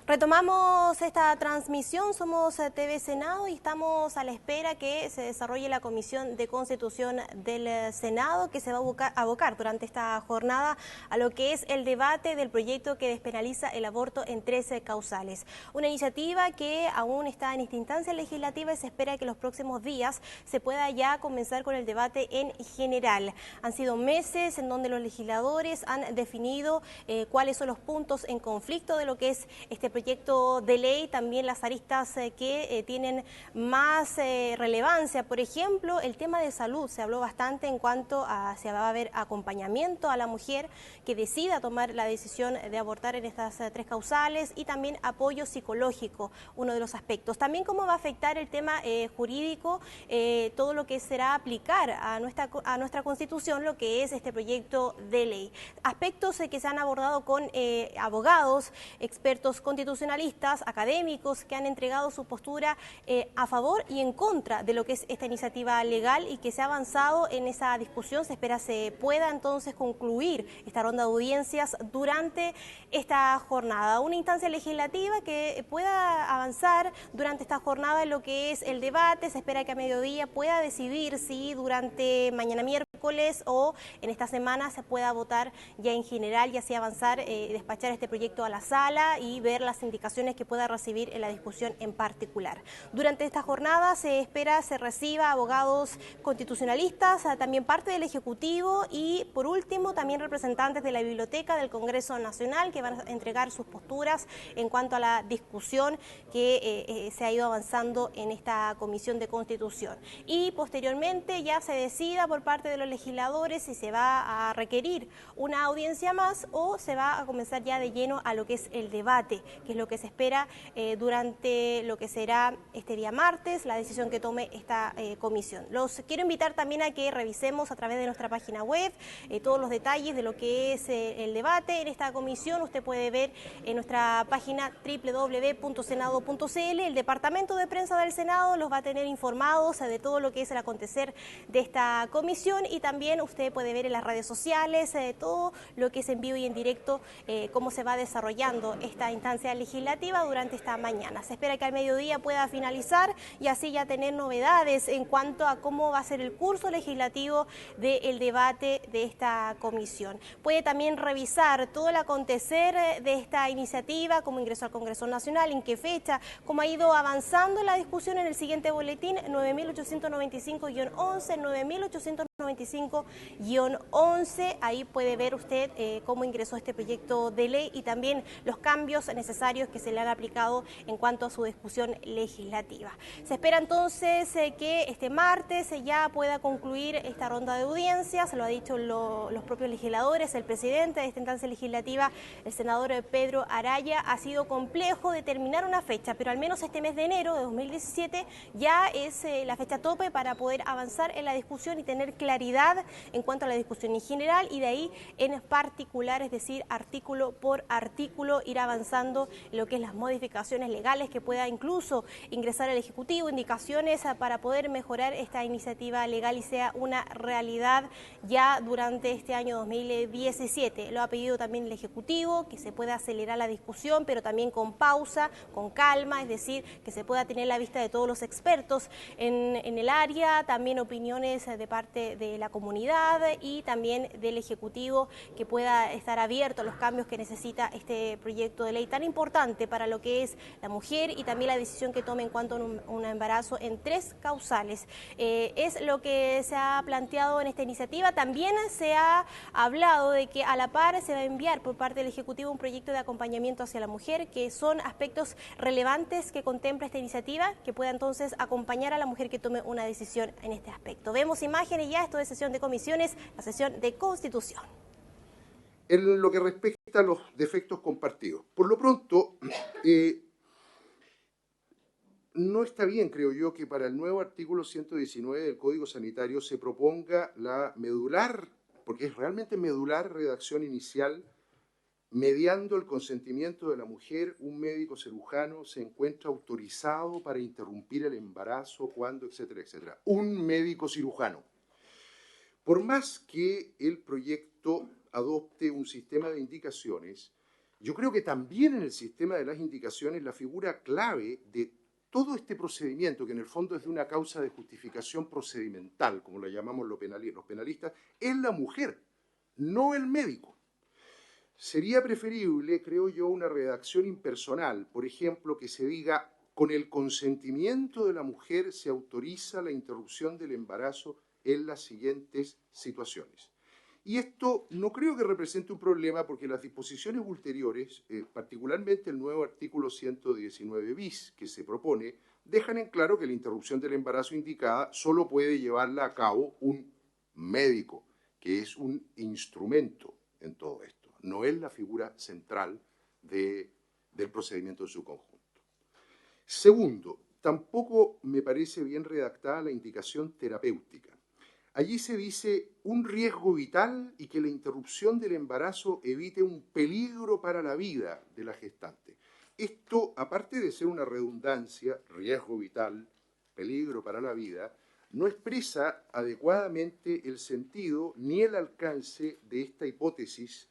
Retomamos esta transmisión, somos TV Senado y estamos a la espera que se desarrolle la Comisión de Constitución del Senado, que se va a abocar durante esta jornada a lo que es el debate del proyecto que despenaliza el aborto en 13 causales. Una iniciativa que aún está en esta instancia legislativa y se espera que los próximos días se pueda ya comenzar con el debate en general. Han sido meses en donde los legisladores han definido cuáles son los puntos en conflicto de lo que es este proyecto de ley, también las aristas que tienen más relevancia. Por ejemplo, el tema de salud, se habló bastante en cuanto a si va a haber acompañamiento a la mujer que decida tomar la decisión de abortar en estas 3 causales, y también apoyo psicológico, uno de los aspectos. También cómo va a afectar el tema jurídico, todo lo que será aplicar a nuestra Constitución, lo que es este proyecto de ley. Aspectos que se han abordado con abogados, expertos constitucionalistas, académicos que han entregado su postura a favor y en contra de lo que es esta iniciativa legal, y que se ha avanzado en esa discusión. Se espera se pueda entonces concluir esta ronda de audiencias durante esta jornada. Una instancia legislativa que pueda avanzar durante esta jornada en lo que es el debate. Se espera que a mediodía pueda decidir si durante mañana miércoles o en esta semana se pueda votar ya en general y así avanzar, despachar este proyecto a la sala y ver las indicaciones que pueda recibir en la discusión en particular. Durante esta jornada se espera se reciba abogados constitucionalistas, también parte del Ejecutivo y por último también representantes de la Biblioteca del Congreso Nacional, que van a entregar sus posturas en cuanto a la discusión que se ha ido avanzando en esta Comisión de Constitución. Y posteriormente ya se decida por parte de los legisladores si se va a requerir una audiencia más o se va a comenzar ya de lleno a lo que es el debate, que es lo que se espera durante lo que será este día martes, la decisión que tome esta comisión. Los quiero invitar también a que revisemos a través de nuestra página web todos los detalles de lo que es el debate en esta comisión. Usted puede ver en nuestra página www.senado.cl. El Departamento de Prensa del Senado los va a tener informados de todo lo que es el acontecer de esta comisión, y también usted puede ver en las redes sociales todo lo que es en vivo y en directo, cómo se va desarrollando esta instancia legislativa durante esta mañana. Se espera que al mediodía pueda finalizar y así ya tener novedades en cuanto a cómo va a ser el curso legislativo del debate de esta comisión. Puede también revisar todo el acontecer de esta iniciativa, cómo ingresó al Congreso Nacional, en qué fecha, cómo ha ido avanzando la discusión en el siguiente boletín 9895-11, 9895-11. Ahí puede ver usted cómo ingresó este proyecto de ley y también los cambios necesarios que se le han aplicado en cuanto a su discusión legislativa. Se espera entonces que este martes ya pueda concluir esta ronda de audiencias. Lo ha dicho los propios legisladores, el presidente de esta instancia legislativa, el senador Pedro Araya. Ha sido complejo determinar una fecha, pero al menos este mes de enero de 2017 ya es la fecha tope para poder avanzar en la discusión y tener claridad en cuanto a la discusión en general y de ahí en particular, es decir, artículo por artículo, ir avanzando en lo que es las modificaciones legales que pueda incluso ingresar al Ejecutivo, indicaciones para poder mejorar esta iniciativa legal y sea una realidad ya durante este año 2017. Lo ha pedido también el Ejecutivo, que se pueda acelerar la discusión, pero también con pausa, con calma, es decir, que se pueda tener la vista de todos los expertos en el área, también opiniones de parte de la comunidad y también del Ejecutivo, que pueda estar abierto a los cambios que necesita este proyecto de ley tan importante para lo que es la mujer y también la decisión que tome en cuanto a un embarazo en 3 causales. Es lo que se ha planteado en esta iniciativa. También se ha hablado de que a la par se va a enviar por parte del Ejecutivo un proyecto de acompañamiento hacia la mujer, que son aspectos relevantes que contempla esta iniciativa, que pueda entonces acompañar a la mujer que tome una decisión en este aspecto. Vemos imágenes ya, esto de sesión de comisiones, la sesión de Constitución. En lo que respecta a los defectos compartidos, por lo pronto, no está bien, creo yo, que para el nuevo artículo 119 del Código Sanitario se proponga la medular, porque es realmente medular, redacción inicial, mediando el consentimiento de la mujer, un médico cirujano se encuentra autorizado para interrumpir el embarazo, cuando, etcétera, etcétera. Un médico cirujano. Por más que el proyecto adopte un sistema de indicaciones, Yo creo que también en el sistema de las indicaciones la figura clave de todo este procedimiento, que en el fondo es de una causa de justificación procedimental, como lo llamamos los penalistas, es la mujer, no el médico. Sería preferible, creo yo, una redacción impersonal, por ejemplo, que se diga: con el consentimiento de la mujer se autoriza la interrupción del embarazo en las siguientes situaciones. Y esto no creo que represente un problema, porque las disposiciones ulteriores, particularmente el nuevo artículo 119 bis que se propone, dejan en claro que la interrupción del embarazo indicada solo puede llevarla a cabo un médico, que es un instrumento en todo esto, no es la figura central del procedimiento en su conjunto. Segundo, tampoco me parece bien redactada la indicación terapéutica. Allí se dice un riesgo vital y que la interrupción del embarazo evite un peligro para la vida de la gestante. Esto, aparte de ser una redundancia, riesgo vital, peligro para la vida, no expresa adecuadamente el sentido ni el alcance de esta hipótesis,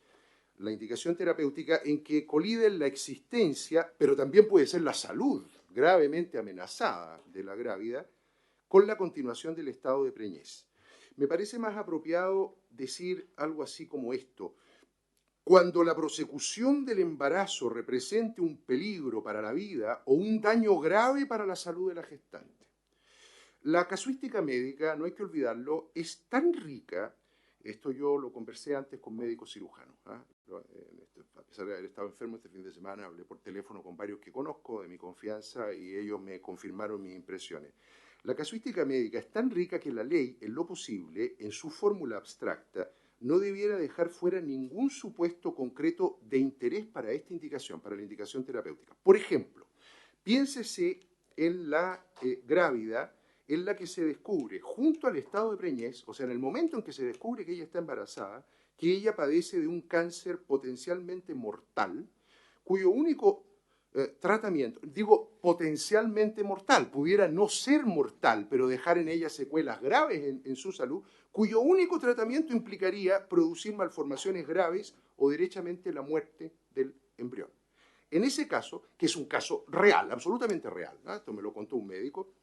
la indicación terapéutica, en que coliden la existencia, pero también puede ser la salud gravemente amenazada de la grávida, con la continuación del estado de preñez. Me parece más apropiado decir algo así como esto: cuando la prosecución del embarazo represente un peligro para la vida o un daño grave para la salud de la gestante. La casuística médica, no hay que olvidarlo, es tan rica. Esto yo lo conversé antes con médicos cirujanos. A pesar de haber estado enfermo este fin de semana, hablé por teléfono con varios que conozco, de mi confianza, y ellos me confirmaron mis impresiones. La casuística médica es tan rica que la ley, en lo posible, en su fórmula abstracta, no debiera dejar fuera ningún supuesto concreto de interés para esta indicación, para la indicación terapéutica. Por ejemplo, piénsese en la grávida en la que se descubre, junto al estado de preñez, o sea, en el momento en que se descubre que ella está embarazada, que ella padece de un cáncer potencialmente mortal, cuyo único tratamiento, digo potencialmente mortal, pudiera no ser mortal, pero dejar en ella secuelas graves en su salud, cuyo único tratamiento implicaría producir malformaciones graves o derechamente la muerte del embrión. En ese caso, que es un caso real, absolutamente real, ¿no? Esto me lo contó un médico,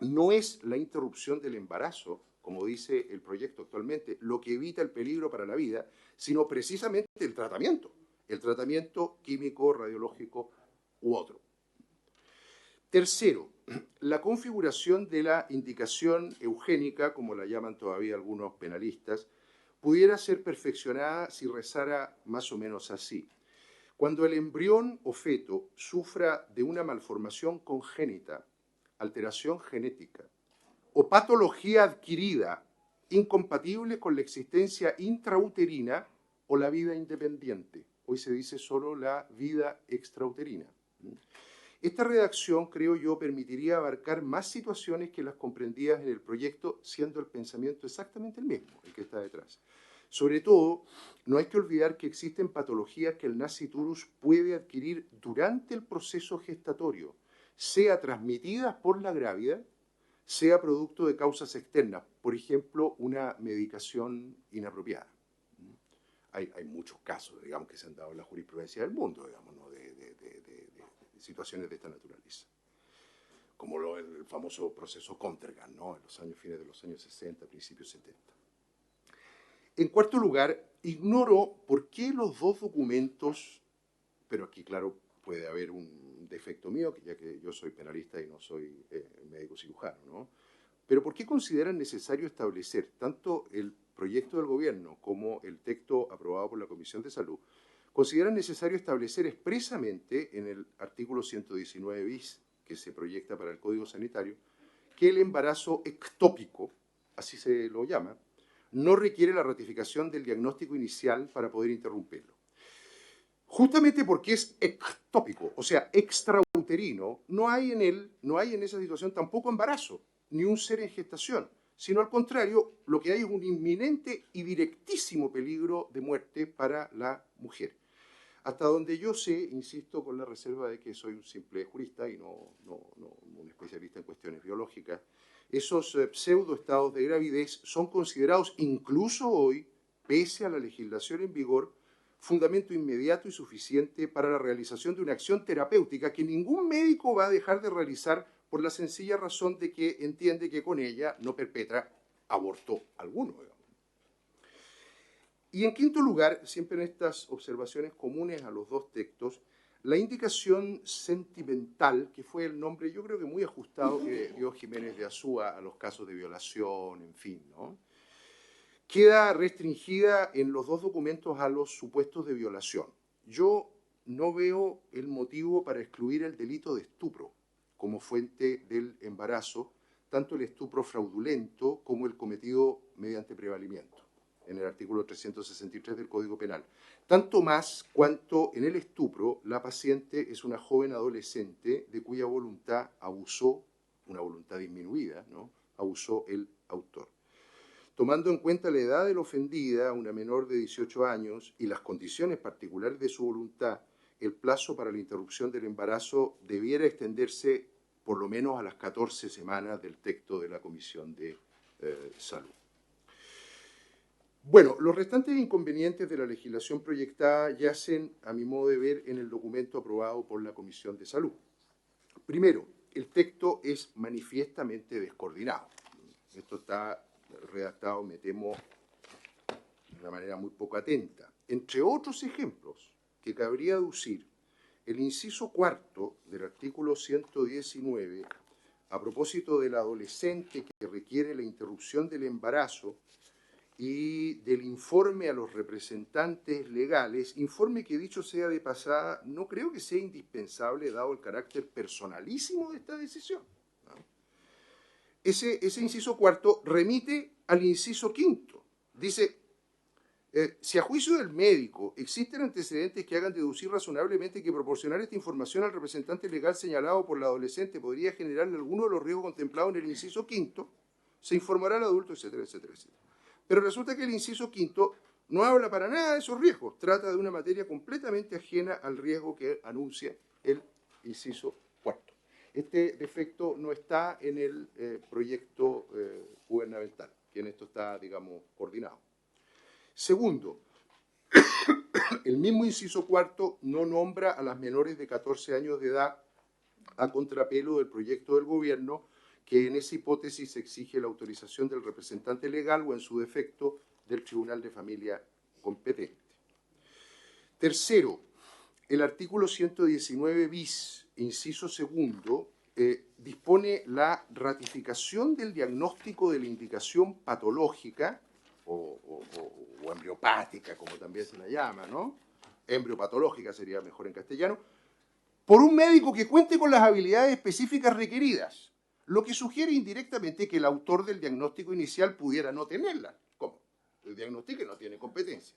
no es la interrupción del embarazo, como dice el proyecto actualmente, lo que evita el peligro para la vida, sino precisamente el tratamiento químico, radiológico u otro. Tercero, la configuración de la indicación eugénica, como la llaman todavía algunos penalistas, pudiera ser perfeccionada si rezara más o menos así: cuando el embrión o feto sufra de una malformación congénita, alteración genética o patología adquirida incompatible con la existencia intrauterina o la vida independiente. Hoy se dice solo la vida extrauterina. Esta redacción, creo yo, permitiría abarcar más situaciones que las comprendidas en el proyecto, siendo el pensamiento exactamente el mismo, el que está detrás. Sobre todo, no hay que olvidar que existen patologías que el nasciturus puede adquirir durante el proceso gestatorio, sea transmitidas por la grávida, sea producto de causas externas, por ejemplo, una medicación inapropiada. Hay muchos casos, digamos, que se han dado en la jurisprudencia del mundo, digamos, ¿no? de situaciones de esta naturaleza, como el famoso proceso Contergan, ¿no? En los años fines de los años 60, principios 70. En cuarto lugar, ignoro por qué los dos documentos, pero aquí, claro, puede haber un defecto mío, ya que yo soy penalista y no soy médico cirujano, ¿no? Pero ¿por qué consideran necesario establecer tanto el proyecto del gobierno como el texto aprobado por la Comisión de Salud? Consideran necesario establecer expresamente en el artículo 119 bis, que se proyecta para el Código Sanitario, que el embarazo ectópico, así se lo llama, no requiere la ratificación del diagnóstico inicial para poder interrumpirlo. Justamente porque es ectópico, o sea, extrauterino, no hay en esa situación tampoco embarazo, ni un ser en gestación, sino al contrario, lo que hay es un inminente y directísimo peligro de muerte para la mujer. Hasta donde yo sé, insisto con la reserva de que soy un simple jurista y no un especialista en cuestiones biológicas, esos pseudoestados de gravidez son considerados incluso hoy, pese a la legislación en vigor, fundamento inmediato y suficiente para la realización de una acción terapéutica que ningún médico va a dejar de realizar por la sencilla razón de que entiende que con ella no perpetra aborto alguno. Y en quinto lugar, siempre en estas observaciones comunes a los dos textos, la indicación sentimental, que fue el nombre yo creo que muy ajustado que dio Jiménez de Azúa a los casos de violación, en fin, ¿no? Queda restringida en los dos documentos a los supuestos de violación. Yo no veo el motivo para excluir el delito de estupro como fuente del embarazo, tanto el estupro fraudulento como el cometido mediante prevalimiento, en el artículo 363 del Código Penal. Tanto más cuanto en el estupro la paciente es una joven adolescente de cuya voluntad abusó, una voluntad disminuida, ¿no?, abusó el autor. Tomando en cuenta la edad de la ofendida, una menor de 18 años, y las condiciones particulares de su voluntad, el plazo para la interrupción del embarazo debiera extenderse por lo menos a las 14 semanas del texto de la Comisión de Salud. Bueno, los restantes inconvenientes de la legislación proyectada yacen, a mi modo de ver, en el documento aprobado por la Comisión de Salud. Primero, el texto es manifiestamente descoordinado. Esto está redactado, me temo, de una manera muy poco atenta. Entre otros ejemplos que cabría aducir, el inciso cuarto del artículo 119, a propósito del adolescente que requiere la interrupción del embarazo y del informe a los representantes legales, informe que, dicho sea de pasada, no creo que sea indispensable dado el carácter personalísimo de esta decisión. Ese inciso cuarto remite al inciso quinto. Dice, si a juicio del médico existen antecedentes que hagan deducir razonablemente que proporcionar esta información al representante legal señalado por la adolescente podría generarle alguno de los riesgos contemplados en el inciso quinto, se informará al adulto, etcétera, etcétera, etcétera. Pero resulta que el inciso quinto no habla para nada de esos riesgos. Trata de una materia completamente ajena al riesgo que anuncia el inciso cuarto. Este defecto no está en el proyecto gubernamental, que en esto está, digamos, coordinado. Segundo, el mismo inciso cuarto no nombra a las menores de 14 años de edad a contrapelo del proyecto del gobierno, que en esa hipótesis exige la autorización del representante legal o, en su defecto, del Tribunal de Familia competente. Tercero, el artículo 119 bis, inciso segundo, dispone la ratificación del diagnóstico de la indicación patológica o embriopática, como también se la llama, ¿no? Embriopatológica sería mejor en castellano, por un médico que cuente con las habilidades específicas requeridas, lo que sugiere indirectamente que el autor del diagnóstico inicial pudiera no tenerla. ¿Cómo? El diagnóstico no tiene competencia.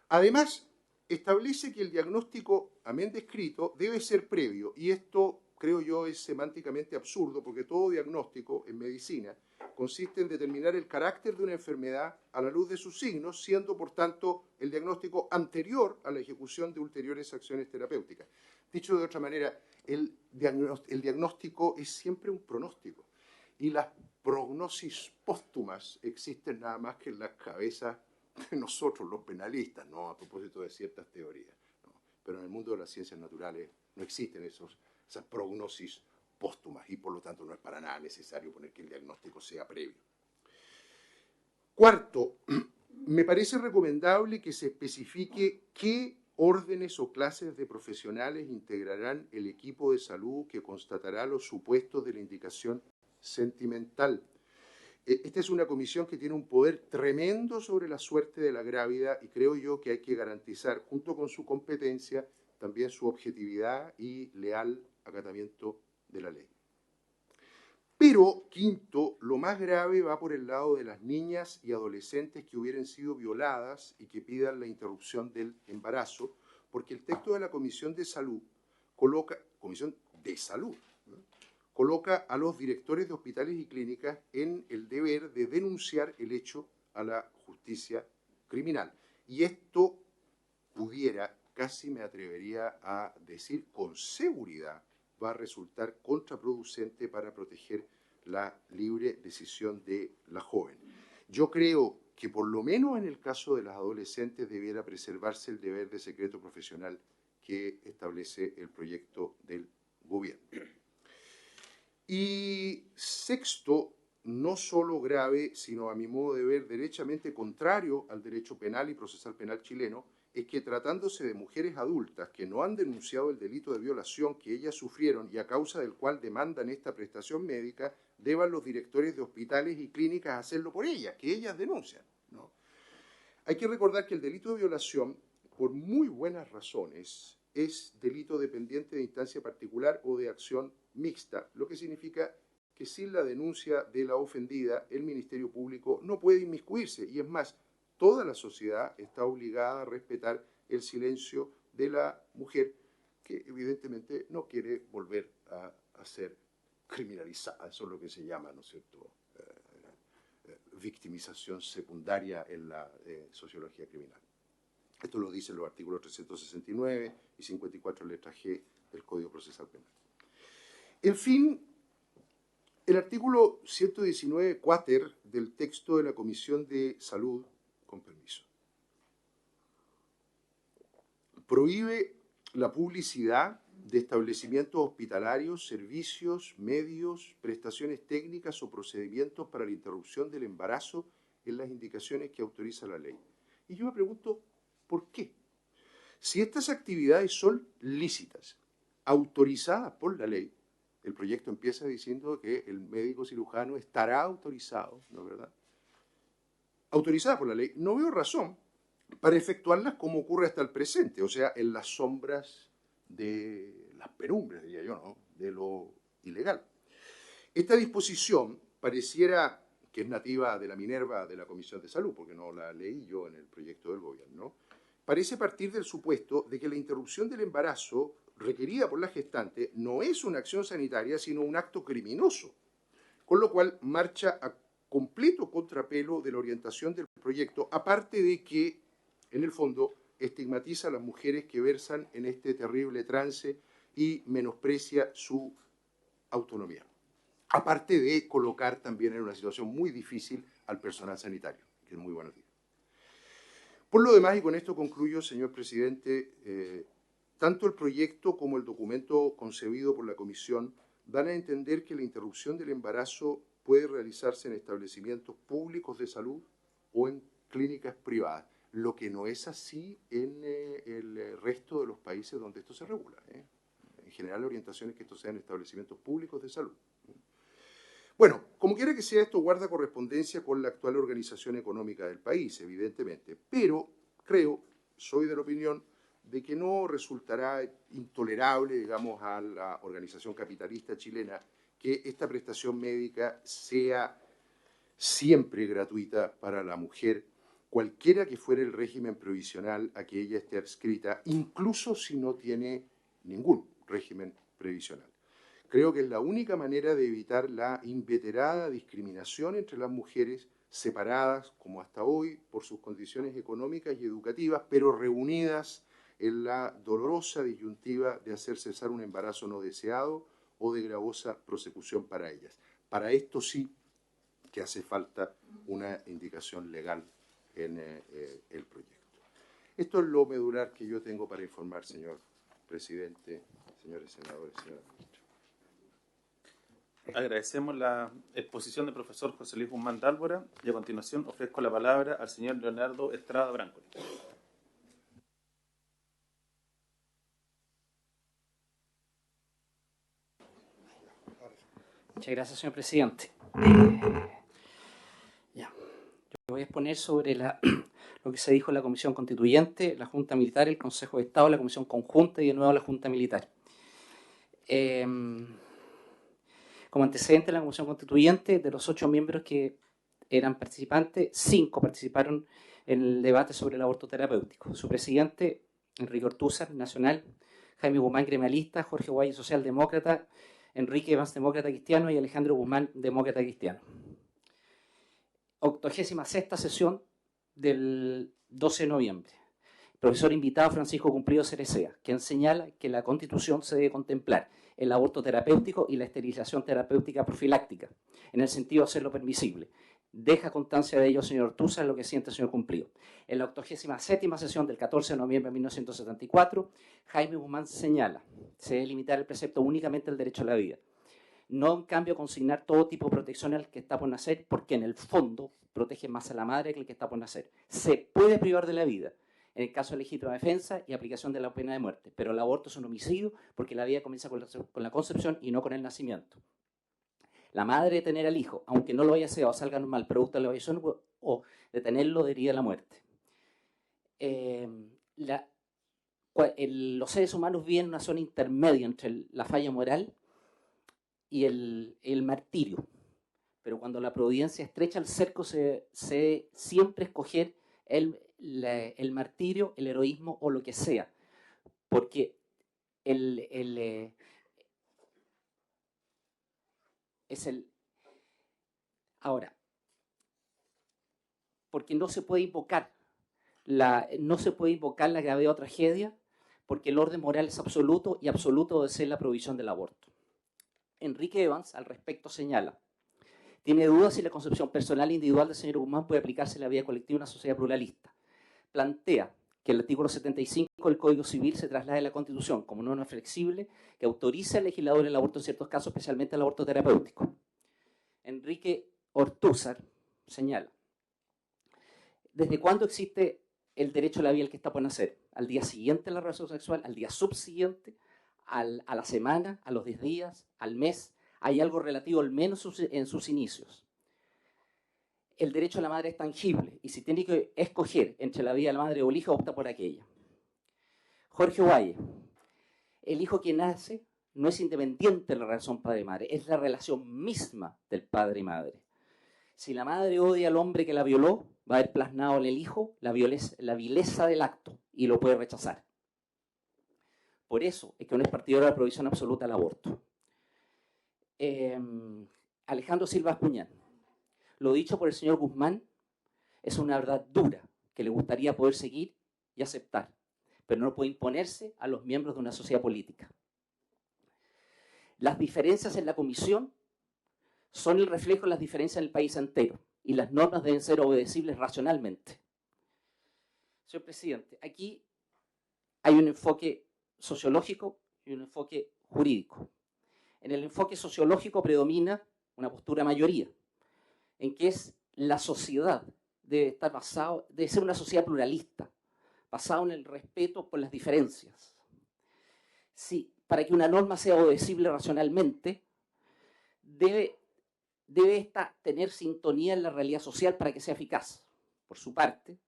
Además, establece que el diagnóstico, amén descrito, debe ser previo, y esto, creo yo, es semánticamente absurdo, porque todo diagnóstico en medicina consiste en determinar el carácter de una enfermedad a la luz de sus signos, siendo, por tanto, el diagnóstico anterior a la ejecución de ulteriores acciones terapéuticas. Dicho de otra manera, el diagnóstico es siempre un pronóstico, y las prognosis póstumas existen nada más que en las cabezas de nosotros, los penalistas, ¿no?, a propósito de ciertas teorías, ¿no? Pero en el mundo de las ciencias naturales no existen esas prognosis póstumas, y por lo tanto no es para nada necesario poner que el diagnóstico sea previo. Cuarto, me parece recomendable que se especifique qué órdenes o clases de profesionales integrarán el equipo de salud que constatará los supuestos de la indicación sentimental. Esta es una comisión que tiene un poder tremendo sobre la suerte de la grávida, y creo yo que hay que garantizar, junto con su competencia, también su objetividad y leal acatamiento de la ley. Pero, quinto, lo más grave va por el lado de las niñas y adolescentes que hubieran sido violadas y que pidan la interrupción del embarazo, porque el texto de la Comisión de Salud coloca a los directores de hospitales y clínicas en el deber de denunciar el hecho a la justicia criminal. Y esto pudiera, casi me atrevería a decir con seguridad, va a resultar contraproducente para proteger la libre decisión de la joven. Yo creo que por lo menos en el caso de las adolescentes debiera preservarse el deber de secreto profesional que establece el proyecto del gobierno. Y sexto, no solo grave, sino a mi modo de ver derechamente contrario al derecho penal y procesal penal chileno, es que tratándose de mujeres adultas que no han denunciado el delito de violación que ellas sufrieron y a causa del cual demandan esta prestación médica, deban los directores de hospitales y clínicas hacerlo por ellas, que ellas denuncian, ¿no? Hay que recordar que el delito de violación, por muy buenas razones, es delito dependiente de instancia particular o de acción mixta, lo que significa que sin la denuncia de la ofendida, el Ministerio Público no puede inmiscuirse, y es más, toda la sociedad está obligada a respetar el silencio de la mujer, que evidentemente no quiere volver a ser criminalizada. Eso es lo que se llama, ¿no es cierto?, victimización secundaria en la sociología criminal. Esto lo dicen los artículos 369 y 54 letra G del Código Procesal Penal. En fin, el artículo 119 cuáter del texto de la Comisión de Salud, con permiso, prohíbe la publicidad de establecimientos hospitalarios, servicios, medios, prestaciones técnicas o procedimientos para la interrupción del embarazo en las indicaciones que autoriza la ley. Y yo me pregunto, ¿por qué? Si estas actividades son lícitas, autorizadas por la ley, el proyecto empieza diciendo que el médico cirujano estará autorizado, ¿no es verdad?, autorizada por la ley, no veo razón para efectuarlas como ocurre hasta el presente, o sea, en las sombras de las penumbres, diría yo, ¿no?, de lo ilegal. Esta disposición pareciera que es nativa de la Minerva de la Comisión de Salud, porque no la leí yo en el proyecto del gobierno, parece partir del supuesto de que la interrupción del embarazo requerida por la gestante no es una acción sanitaria, sino un acto criminoso, con lo cual marcha a completo contrapelo de la orientación del proyecto, aparte de que, en el fondo, estigmatiza a las mujeres que versan en este terrible trance y menosprecia su autonomía. Aparte de colocar también en una situación muy difícil al personal sanitario, que es muy buenos días. Por lo demás, y con esto concluyo, señor presidente, tanto el proyecto como el documento concebido por la Comisión dan a entender que la interrupción del embarazo puede realizarse en establecimientos públicos de salud o en clínicas privadas, lo que no es así en el resto de los países donde esto se regula. En general, la orientación es que esto sea en establecimientos públicos de salud. Bueno, como quiera que sea, esto guarda correspondencia con la actual organización económica del país, evidentemente, pero creo, soy de la opinión, de que no resultará intolerable, digamos, a la organización capitalista chilena que esta prestación médica sea siempre gratuita para la mujer, cualquiera que fuera el régimen previsional a que ella esté adscrita, incluso si no tiene ningún régimen previsional. Creo que es la única manera de evitar la inveterada discriminación entre las mujeres separadas, como hasta hoy, por sus condiciones económicas y educativas, pero reunidas en la dolorosa disyuntiva de hacer cesar un embarazo no deseado o de gravosa prosecución para ellas. Para esto sí que hace falta una indicación legal en el proyecto. Esto es lo medular que yo tengo para informar, señor presidente, señores senadores, señora ministra. Agradecemos la exposición del profesor José Luis Guzmán Dálvora y a continuación ofrezco la palabra al señor Leonardo Estrada Branco. Muchas gracias, señor presidente. Yo voy a exponer sobre lo que se dijo en la Comisión Constituyente, la Junta Militar, el Consejo de Estado, la Comisión Conjunta y de nuevo la Junta Militar. Como antecedente, la Comisión Constituyente, de los 8 miembros que eran participantes, 5 participaron en el debate sobre el aborto terapéutico. Su presidente, Enrique Ortúzar, nacional, Jaime Guzmán, gremialista, Jorge Guay, socialdemócrata, Enrique Evans, demócrata cristiano, y Alejandro Guzmán, demócrata cristiano. 86ª sesión del 12 de noviembre. Profesor invitado Francisco Cumplido Cerecea, quien señala que la Constitución se debe contemplar el aborto terapéutico y la esterilización terapéutica profiláctica, en el sentido de hacerlo permisible, Deja constancia de ello, señor Ortúzar, lo que siente el señor Cumplido. En la 87ª sesión del 14 de noviembre de 1974, Jaime Guzmán señala: se debe limitar el precepto únicamente al derecho a la vida. No, en cambio, consignar todo tipo de protección al que está por nacer, porque en el fondo protege más a la madre que el que está por nacer. Se puede privar de la vida en el caso de legítima defensa y aplicación de la pena de muerte, pero el aborto es un homicidio porque la vida comienza con la concepción y no con el nacimiento. La madre de tener al hijo, aunque no lo haya sido o salga normal producto de la violación, o de tenerlo deriva la muerte. Los seres humanos viven en una zona intermedia entre la falla moral y el martirio. Pero cuando la providencia estrecha el cerco, se siempre escoger el martirio, el heroísmo o lo que sea. Porque ahora, porque no se puede invocar la gravedad o tragedia, porque el orden moral es absoluto y absoluto debe ser la prohibición del aborto. Enrique Evans al respecto señala: tiene dudas si la concepción personal e individual del señor Guzmán puede aplicarse en la vida colectiva de una sociedad pluralista. Plantea que el artículo 75 del Código Civil se traslade a la Constitución como norma flexible que autoriza al legislador el aborto en ciertos casos, especialmente el aborto terapéutico. Enrique Ortúzar señala: ¿desde cuándo existe el derecho a la vida del que está por nacer? ¿Al día siguiente de la relación sexual? ¿Al día subsiguiente? ¿A la semana? ¿A los 10 días? ¿Al mes? Hay algo relativo al menos en sus inicios. El derecho a la madre es tangible y si tiene que escoger entre la vida de la madre o el hijo, opta por aquella. Jorge Ovalle: el hijo que nace no es independiente de la relación padre-madre, es la relación misma del padre y madre. Si la madre odia al hombre que la violó, va a haber plasmado en el hijo la vileza del acto y lo puede rechazar. Por eso es que uno es partidario de la prohibición absoluta al aborto. Alejandro Silva Espuñán: lo dicho por el señor Guzmán es una verdad dura que le gustaría poder seguir y aceptar, pero no puede imponerse a los miembros de una sociedad política. Las diferencias en la comisión son el reflejo de las diferencias en el país entero y las normas deben ser obedecibles racionalmente. Señor presidente, aquí hay un enfoque sociológico y un enfoque jurídico. En el enfoque sociológico predomina una postura mayoría, en que es la sociedad debe ser una sociedad pluralista, basada en el respeto por las diferencias. Sí, para que una norma sea obedecible racionalmente, debe tener sintonía en la realidad social para que sea eficaz. Por su parte,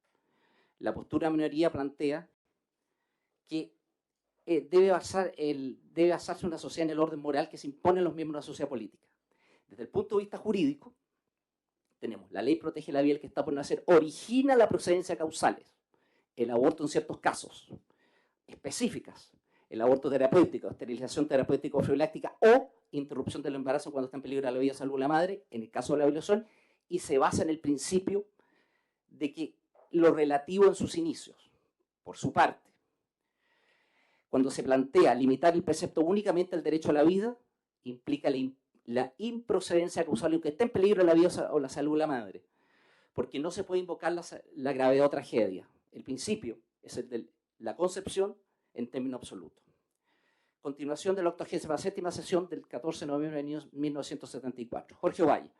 la postura minoría plantea que debe basarse una sociedad en el orden moral que se impone a los miembros de la sociedad política. Desde el punto de vista jurídico, tenemos: la ley protege la vida del que está por nacer, origina la procedencia causales, el aborto en ciertos casos específicas, el aborto terapéutico, esterilización terapéutica o profiláctica o interrupción del embarazo cuando está en peligro la vida y salud de la madre, en el caso de la violación, y se basa en el principio de que lo relativo en sus inicios. Por su parte, cuando se plantea limitar el precepto únicamente al derecho a la vida, implica la improcedencia causal, aunque esté en peligro la vida o la salud de la madre, porque no se puede invocar la gravedad o tragedia. El principio es el de la concepción en términos absolutos. Continuación de la 87ª sesión del 14 de noviembre de 1974. Jorge Ovalle: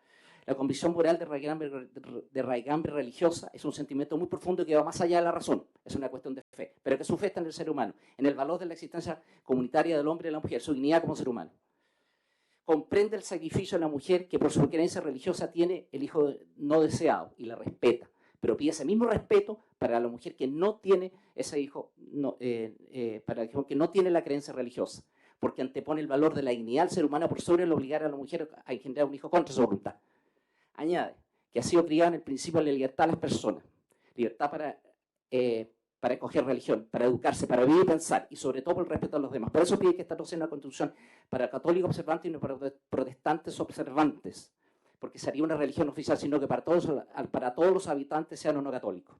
la convicción moral de raigambre religiosa es un sentimiento muy profundo que va más allá de la razón, es una cuestión de fe, pero que su fe está en el ser humano, en el valor de la existencia comunitaria del hombre y de la mujer, su dignidad como ser humano. Comprende el sacrificio de la mujer que por su creencia religiosa tiene el hijo no deseado y la respeta, pero pide ese mismo respeto para la mujer que no tiene ese hijo, para el hijo que no tiene la creencia religiosa, porque antepone el valor de la dignidad del ser humano por sobre el obligar a la mujer a engendrar un hijo contra su voluntad. Añade que ha sido criada en el principio de la libertad de las personas, libertad para escoger religión, para educarse, para vivir y pensar, y sobre todo por el respeto a los demás. Por eso pide que esta no sea una constitución para católicos observantes y no para protestantes observantes, porque sería una religión oficial, sino que para todos los habitantes, sean o no católicos.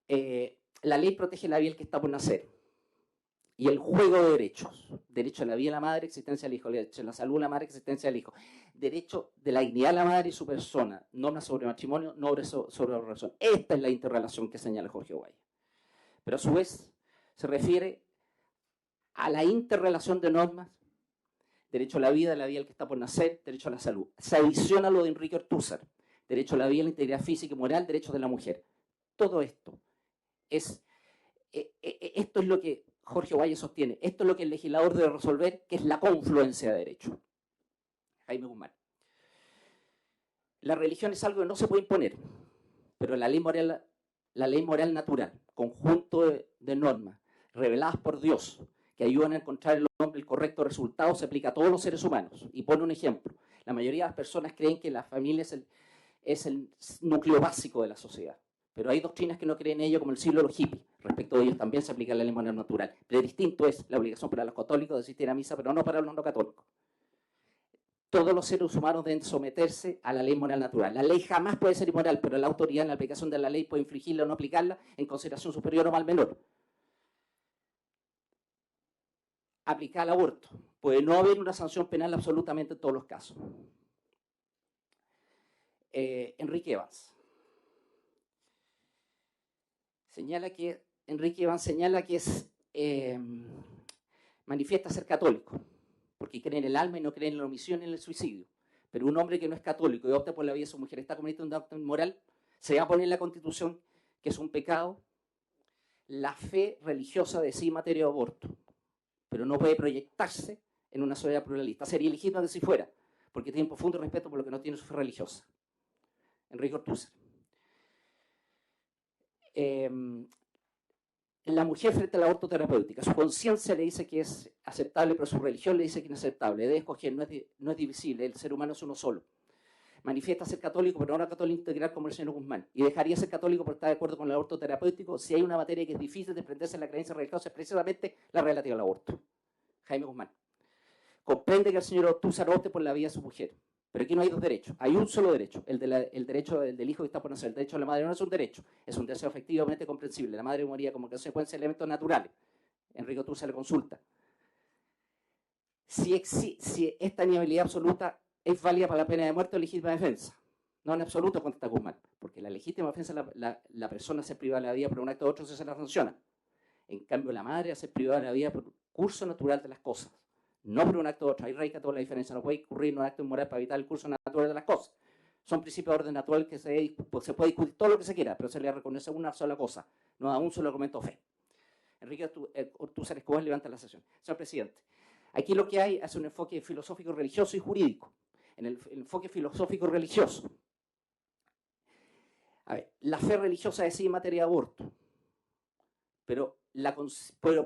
La ley protege la vida del que está por nacer. y el juego de derechos. Derecho a la vida de la madre, existencia del hijo. Derecho a la salud de la madre, existencia del hijo. Derecho de la dignidad de la madre y su persona. Normas sobre matrimonio, normas sobre relación. Esta es la interrelación que señala Jorge Guaya. Pero a su vez se refiere a la interrelación de normas. Derecho a la vida del que está por nacer, derecho a la salud. Se adiciona lo de Enrique Ortúzar. Derecho a la vida, la integridad física y moral, derechos de la mujer. Todo esto es lo que Jorge Guaya sostiene. Esto es lo que el legislador debe resolver, que es la confluencia de derechos. Jaime Guzmán. La religión es algo que no se puede imponer, pero la ley moral natural, conjunto de normas reveladas por Dios, que ayudan a encontrar en el hombre el correcto resultado, se aplica a todos los seres humanos. Y pone un ejemplo. La mayoría de las personas creen que la familia es el núcleo básico de la sociedad. Pero hay doctrinas que no creen en ello, como el siglo de los hippies. Respecto a ellos también se aplica la ley moral natural. Pero distinto es la obligación para los católicos de asistir a misa, pero no para los no católicos. Todos los seres humanos deben someterse a la ley moral natural. La ley jamás puede ser inmoral, pero la autoridad en la aplicación de la ley puede infligirla o no aplicarla en consideración superior o mal menor. Aplicar al aborto. Puede no haber una sanción penal absolutamente en todos los casos. Enrique Evans. Enrique Evans señala que manifiesta ser católico, porque cree en el alma y no cree en la omisión y en el suicidio. Pero un hombre que no es católico y opta por la vida de su mujer está cometiendo un acto inmoral, se va a poner en la Constitución que es un pecado la fe religiosa de sí en materia de aborto, pero no puede proyectarse en una sociedad pluralista. Sería ilegítimo de si fuera, porque tiene un profundo respeto por lo que no tiene su fe religiosa. Enrique Ortúzar. La mujer frente al aborto terapéutico, su conciencia le dice que es aceptable, pero su religión le dice que es inaceptable. Debe escoger, no es divisible, el ser humano es uno solo. Manifiesta ser católico, pero no una católica integral como el señor Guzmán. Y dejaría ser católico por estar de acuerdo con el aborto terapéutico si hay una materia que es difícil de desprenderse de la creencia religiosa, es precisamente la relativa al aborto. Jaime Guzmán. Comprende que el señor Ortúzar opte por la vida de su mujer. Pero aquí no hay dos derechos, hay un solo derecho, el derecho del hijo que está por nacer. El derecho a la madre no es un derecho, es un deseo efectivamente comprensible. La madre moría como consecuencia de elementos naturales. Enrique Ortúzar le consulta. Si esta inhabilidad absoluta es válida para la pena de muerte o legítima defensa. No en absoluto, contesta Guzmán, porque la legítima defensa la persona ser privada de la vida por un acto de otro se la sanciona. En cambio, la madre ser privada de la vida por curso natural de las cosas. No por un acto de otro, ahí radica toda la diferencia. No puede ocurrir un acto inmoral para evitar el curso natural de las cosas. Son principios de orden natural que se puede discutir todo lo que se quiera, pero se le reconoce una sola cosa, no a un solo argumento de fe. Enrique Ortúzar Escobar levanta la sesión. Señor presidente, aquí lo que hay es un enfoque filosófico, religioso y jurídico. En el enfoque filosófico religioso, a ver, la fe religiosa es sí en materia de aborto, pero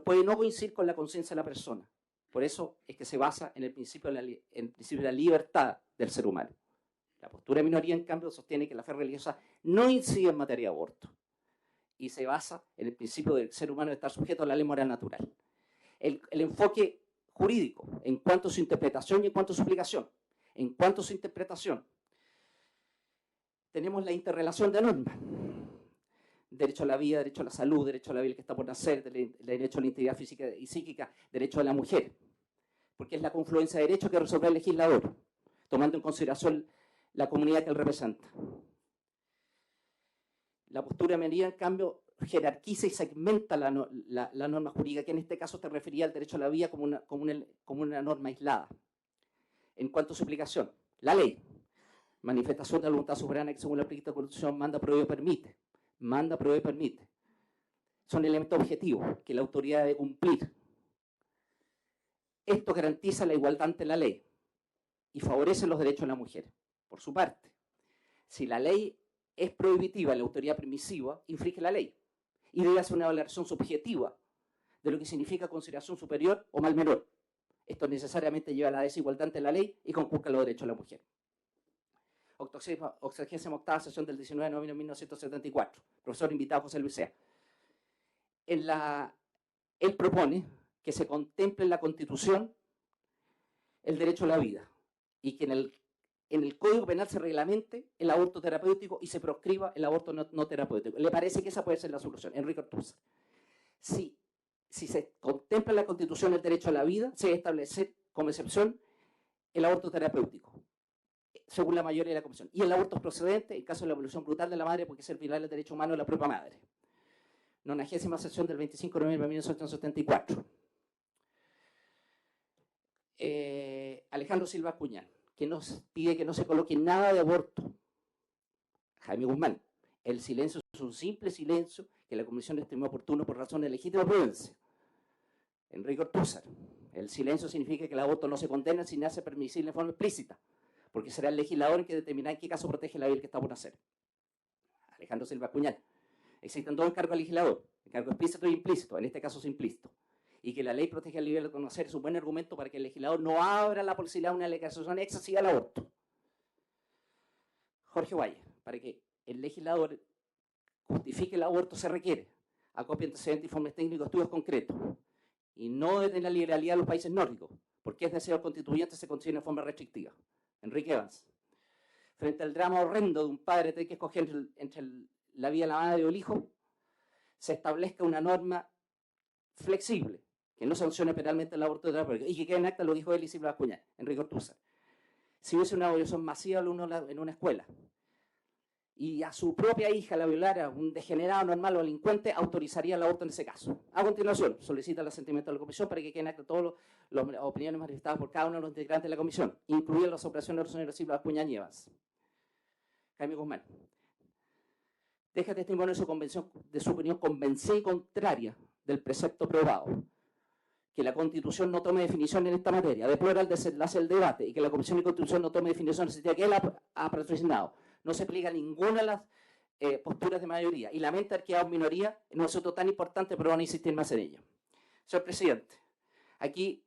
puede no coincidir con la conciencia de la persona. Por eso es que se basa en el principio de la libertad del ser humano. La postura de minoría, en cambio, sostiene que la fe religiosa no incide en materia de aborto y se basa en el principio del ser humano de estar sujeto a la ley moral natural. El enfoque jurídico, en cuanto a su interpretación y en cuanto a su aplicación. En cuanto a su interpretación, tenemos la interrelación de normas. Derecho a la vida, derecho a la salud, derecho a la vida que está por nacer, derecho a la integridad física y psíquica, derecho de la mujer. Porque es la confluencia de derechos que resuelve el legislador, tomando en consideración la comunidad que él representa. La postura de medida, en cambio, jerarquiza y segmenta la norma jurídica, que en este caso te refería al derecho a la vida como una norma aislada. En cuanto a su aplicación, la ley, manifestación de la voluntad soberana que según la aplicación de la Constitución manda, prohíbe, permite. Manda, prohíbe, permite. Son elementos objetivos que la autoridad debe cumplir. Esto garantiza la igualdad ante la ley y favorece los derechos de la mujer. Por su parte, si la ley es prohibitiva, la autoridad permisiva infringe la ley y debe hacer una valoración subjetiva de lo que significa consideración superior o mal menor. Esto necesariamente lleva a la desigualdad ante la ley y conculca los derechos de la mujer. 88ª sesión del 19 de noviembre de 1974. Profesor invitado José Luis Sea. Él propone que se contemple en la Constitución el derecho a la vida y que en el Código Penal se reglamente el aborto terapéutico y se proscriba el aborto no terapéutico. Le parece que esa puede ser la solución. Enrique Ortúzar. Sí, si se contempla en la Constitución el derecho a la vida, se debe establecer como excepción el aborto terapéutico, según la mayoría de la Comisión. Y el aborto es procedente en caso de la evolución brutal de la madre, porque es el violar el derecho humano de la propia madre. 90ª sesión del 25 de noviembre de 1974. Alejandro Silva Acuña, que nos pide que no se coloque nada de aborto. Jaime Guzmán, el silencio es un simple silencio que la Comisión estimó oportuno por razón de legítima prudencia. Enrique Ortúzar, el silencio significa que el aborto no se condena si nace permisible de forma explícita, porque será el legislador el que determinará en qué caso protege la vida que está por nacer. Alejandro Silva Acuña, existen dos encargos al legislador, encargo explícito e implícito, en este caso es implícito, y que la ley protege el libre de conocer es un buen argumento para que el legislador no abra la posibilidad de una legalización excesiva al aborto. Jorge Valle, para que el legislador justifique el aborto se requiere acopio de antecedentes, informes técnicos, estudios concretos, y no desde la liberalidad de los países nórdicos, porque es deseo constituyente se considera de forma restrictiva. Enrique Evans, frente al drama horrendo de un padre tener que escoger entre la vida de la madre o el hijo, se establezca una norma flexible, que no sancione penalmente el aborto terapéutico, y que quede en acta lo dijo él y Silva Acuña, Enrique Ortúzar. Si hubiese una violación masiva de alumnos en una escuela, y a su propia hija la violara un degenerado normal o delincuente, autorizaría el aborto en ese caso. A continuación, solicita el asentimiento de la comisión para que queden acta todas las opiniones manifestadas por cada uno de los integrantes de la comisión, incluidas las operaciones de los señores Silva Acuña y Evans. Jaime Guzmán, deja testimonio de su opinión convencida y contraria del precepto probado, que la Constitución no tome definición en esta materia, deplora el desenlace del debate y que la Comisión de Constitución no tome definición en el sentido que él ha patrocinado. No se pliega ninguna de las posturas de mayoría y lamenta haber quedado en minoría en un asunto tan importante, pero van a insistir más en ello. Señor presidente, aquí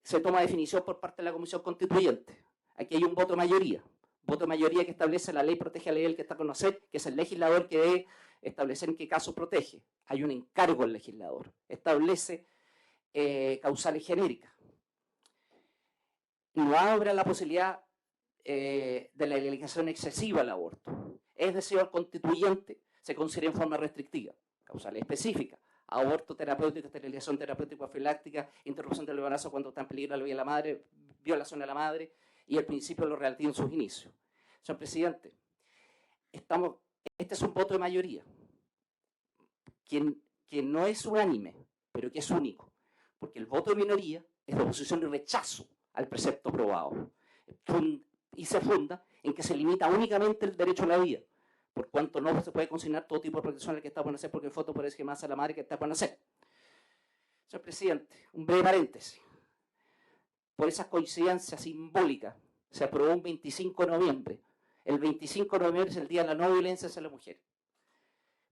se toma definición por parte de la Comisión Constituyente. Aquí hay un voto de mayoría que establece la ley protege a la ley del que está a conocer, que es el legislador que debe establecer en qué caso protege. Hay un encargo al legislador, establece causales genéricas. No abre la posibilidad de la legalización excesiva al aborto. Es decir, el constituyente se considera en forma restrictiva, causales específicas, aborto terapéutico, esterilización terapéutica profiláctica, interrupción del embarazo cuando está en peligro la vida de la madre, violación de la madre y el principio de lo relativo en sus inicios. Señor presidente, este es un voto de mayoría, que no es unánime, pero que es único, porque el voto de minoría es de oposición y rechazo al precepto aprobado, y se funda en que se limita únicamente el derecho a la vida, por cuanto no se puede consignar todo tipo de protección al que está por nacer, porque el foto parece que más a la madre que está por nacer. Señor presidente, un breve paréntesis. Por esas coincidencias simbólicas, se aprobó un 25 de noviembre. El 25 de noviembre es el Día de la No Violencia hacia la Mujer.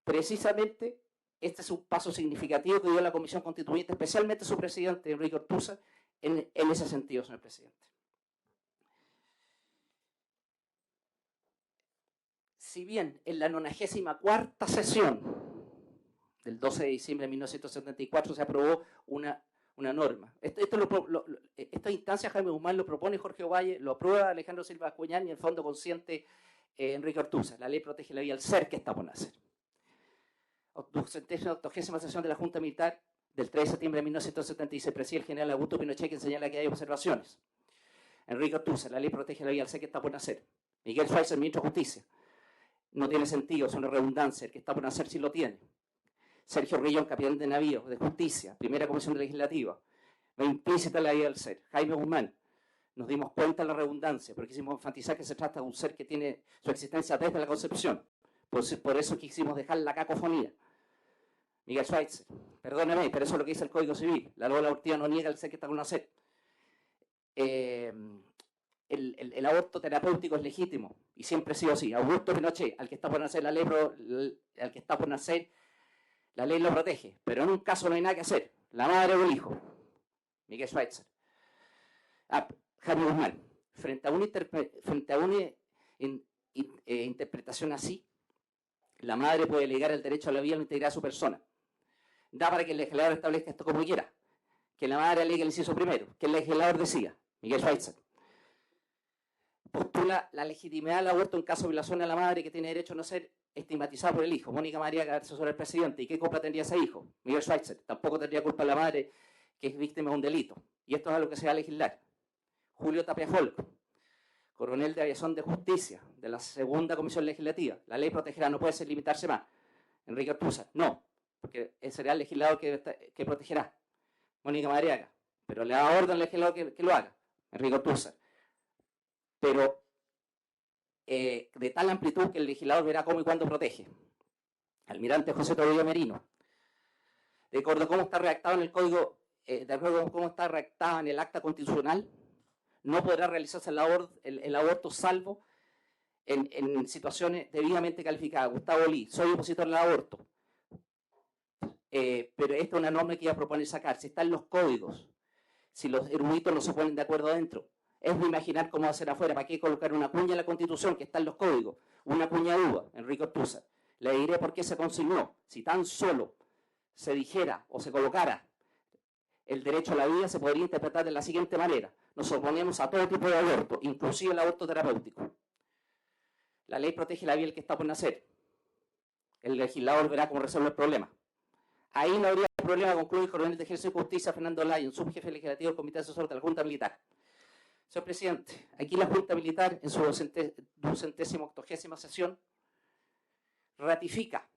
Precisamente, este es un paso significativo que dio la Comisión Constituyente, especialmente su presidente, Enrique Ortúzar, en ese sentido, señor presidente. Si bien en la 94ª sesión del 12 de diciembre de 1974 se aprobó una norma. Esta instancia Jaime Guzmán lo propone Jorge Valle, lo aprueba Alejandro Silva Acuña y en el fondo consciente Enrique Ortúzar. La ley protege la vida al ser que está por nacer. 80ª sesión de la Junta Militar del 3 de septiembre de 1976, preside el general Augusto Pinochet, que señala que hay observaciones. Enrique Ortúzar, la ley protege la vida al ser que está por nacer. Miguel Schweitzer, ministro de Justicia. No tiene sentido, es una redundancia, el que está por nacer sí lo tiene. Sergio Rillón, capitán de navío de Justicia, primera comisión legislativa, va implícita la vida del ser. Jaime Guzmán, nos dimos cuenta de la redundancia, porque quisimos enfatizar que se trata de un ser que tiene su existencia desde la concepción. Por eso quisimos dejar la cacofonía. Miguel Schweitzer, perdóneme, pero eso es lo que dice el Código Civil. La ley abortiva no niega el ser que está por nacer. El aborto terapéutico es legítimo y siempre ha sido así. Augusto Pinochet, al que está por nacer la ley lo protege, pero en un caso no hay nada que hacer, la madre o el hijo. Miguel Schweitzer. Jaime Guzmán, frente a una interpretación así, la madre puede delegar el derecho a la vida a la integridad de su persona. Da para que el legislador establezca esto como quiera, que la madre alegue el inciso primero, que el legislador decida. Miguel Schweitzer. postula la legitimidad del aborto en caso de violación a la madre que tiene derecho a no ser estigmatizada por el hijo. Mónica María, que asesora del presidente. ¿Y qué culpa tendría ese hijo? Miguel Schweitzer. Tampoco tendría culpa la madre que es víctima de un delito. Y esto es a lo que se va a legislar. Julio Tapia Folk, coronel de aviación de justicia de la segunda comisión legislativa. La ley protegerá, no puede limitarse más. Enrique Ortúzar, no, porque será el legislador que protegerá. Mónica Madariaga, pero le da orden al legislador que lo haga. Enrique Ortúzar. Pero de tal amplitud que el legislador verá cómo y cuándo protege. Almirante José Tobío Merino. De acuerdo a cómo está redactado en el código, de acuerdo a cómo está redactado en el acta constitucional, no podrá realizarse el aborto salvo en situaciones debidamente calificadas. Gustavo Lee, soy opositor al aborto. Pero esta es una norma que iba a proponer sacar. Si está en los códigos, si los eruditos no se ponen de acuerdo adentro, es de imaginar cómo va a ser afuera. ¿Para qué colocar una cuña en la Constitución que está en los códigos? Una cuña duda, Enrique Ortúzar. Le diré por qué se consignó. Si tan solo se dijera o se colocara el derecho a la vida, se podría interpretar de la siguiente manera. Nos oponemos a todo tipo de aborto, inclusive el aborto terapéutico. La ley protege la vida del que está por nacer. El legislador verá cómo resuelve el problema. Ahí no habría problema, concluye el coronel de Ejército de Justicia, Fernando Lyon, subjefe legislativo del Comité Asesor de la Junta Militar. Señor presidente, aquí la Junta Militar, en su 280ª sesión, ratifica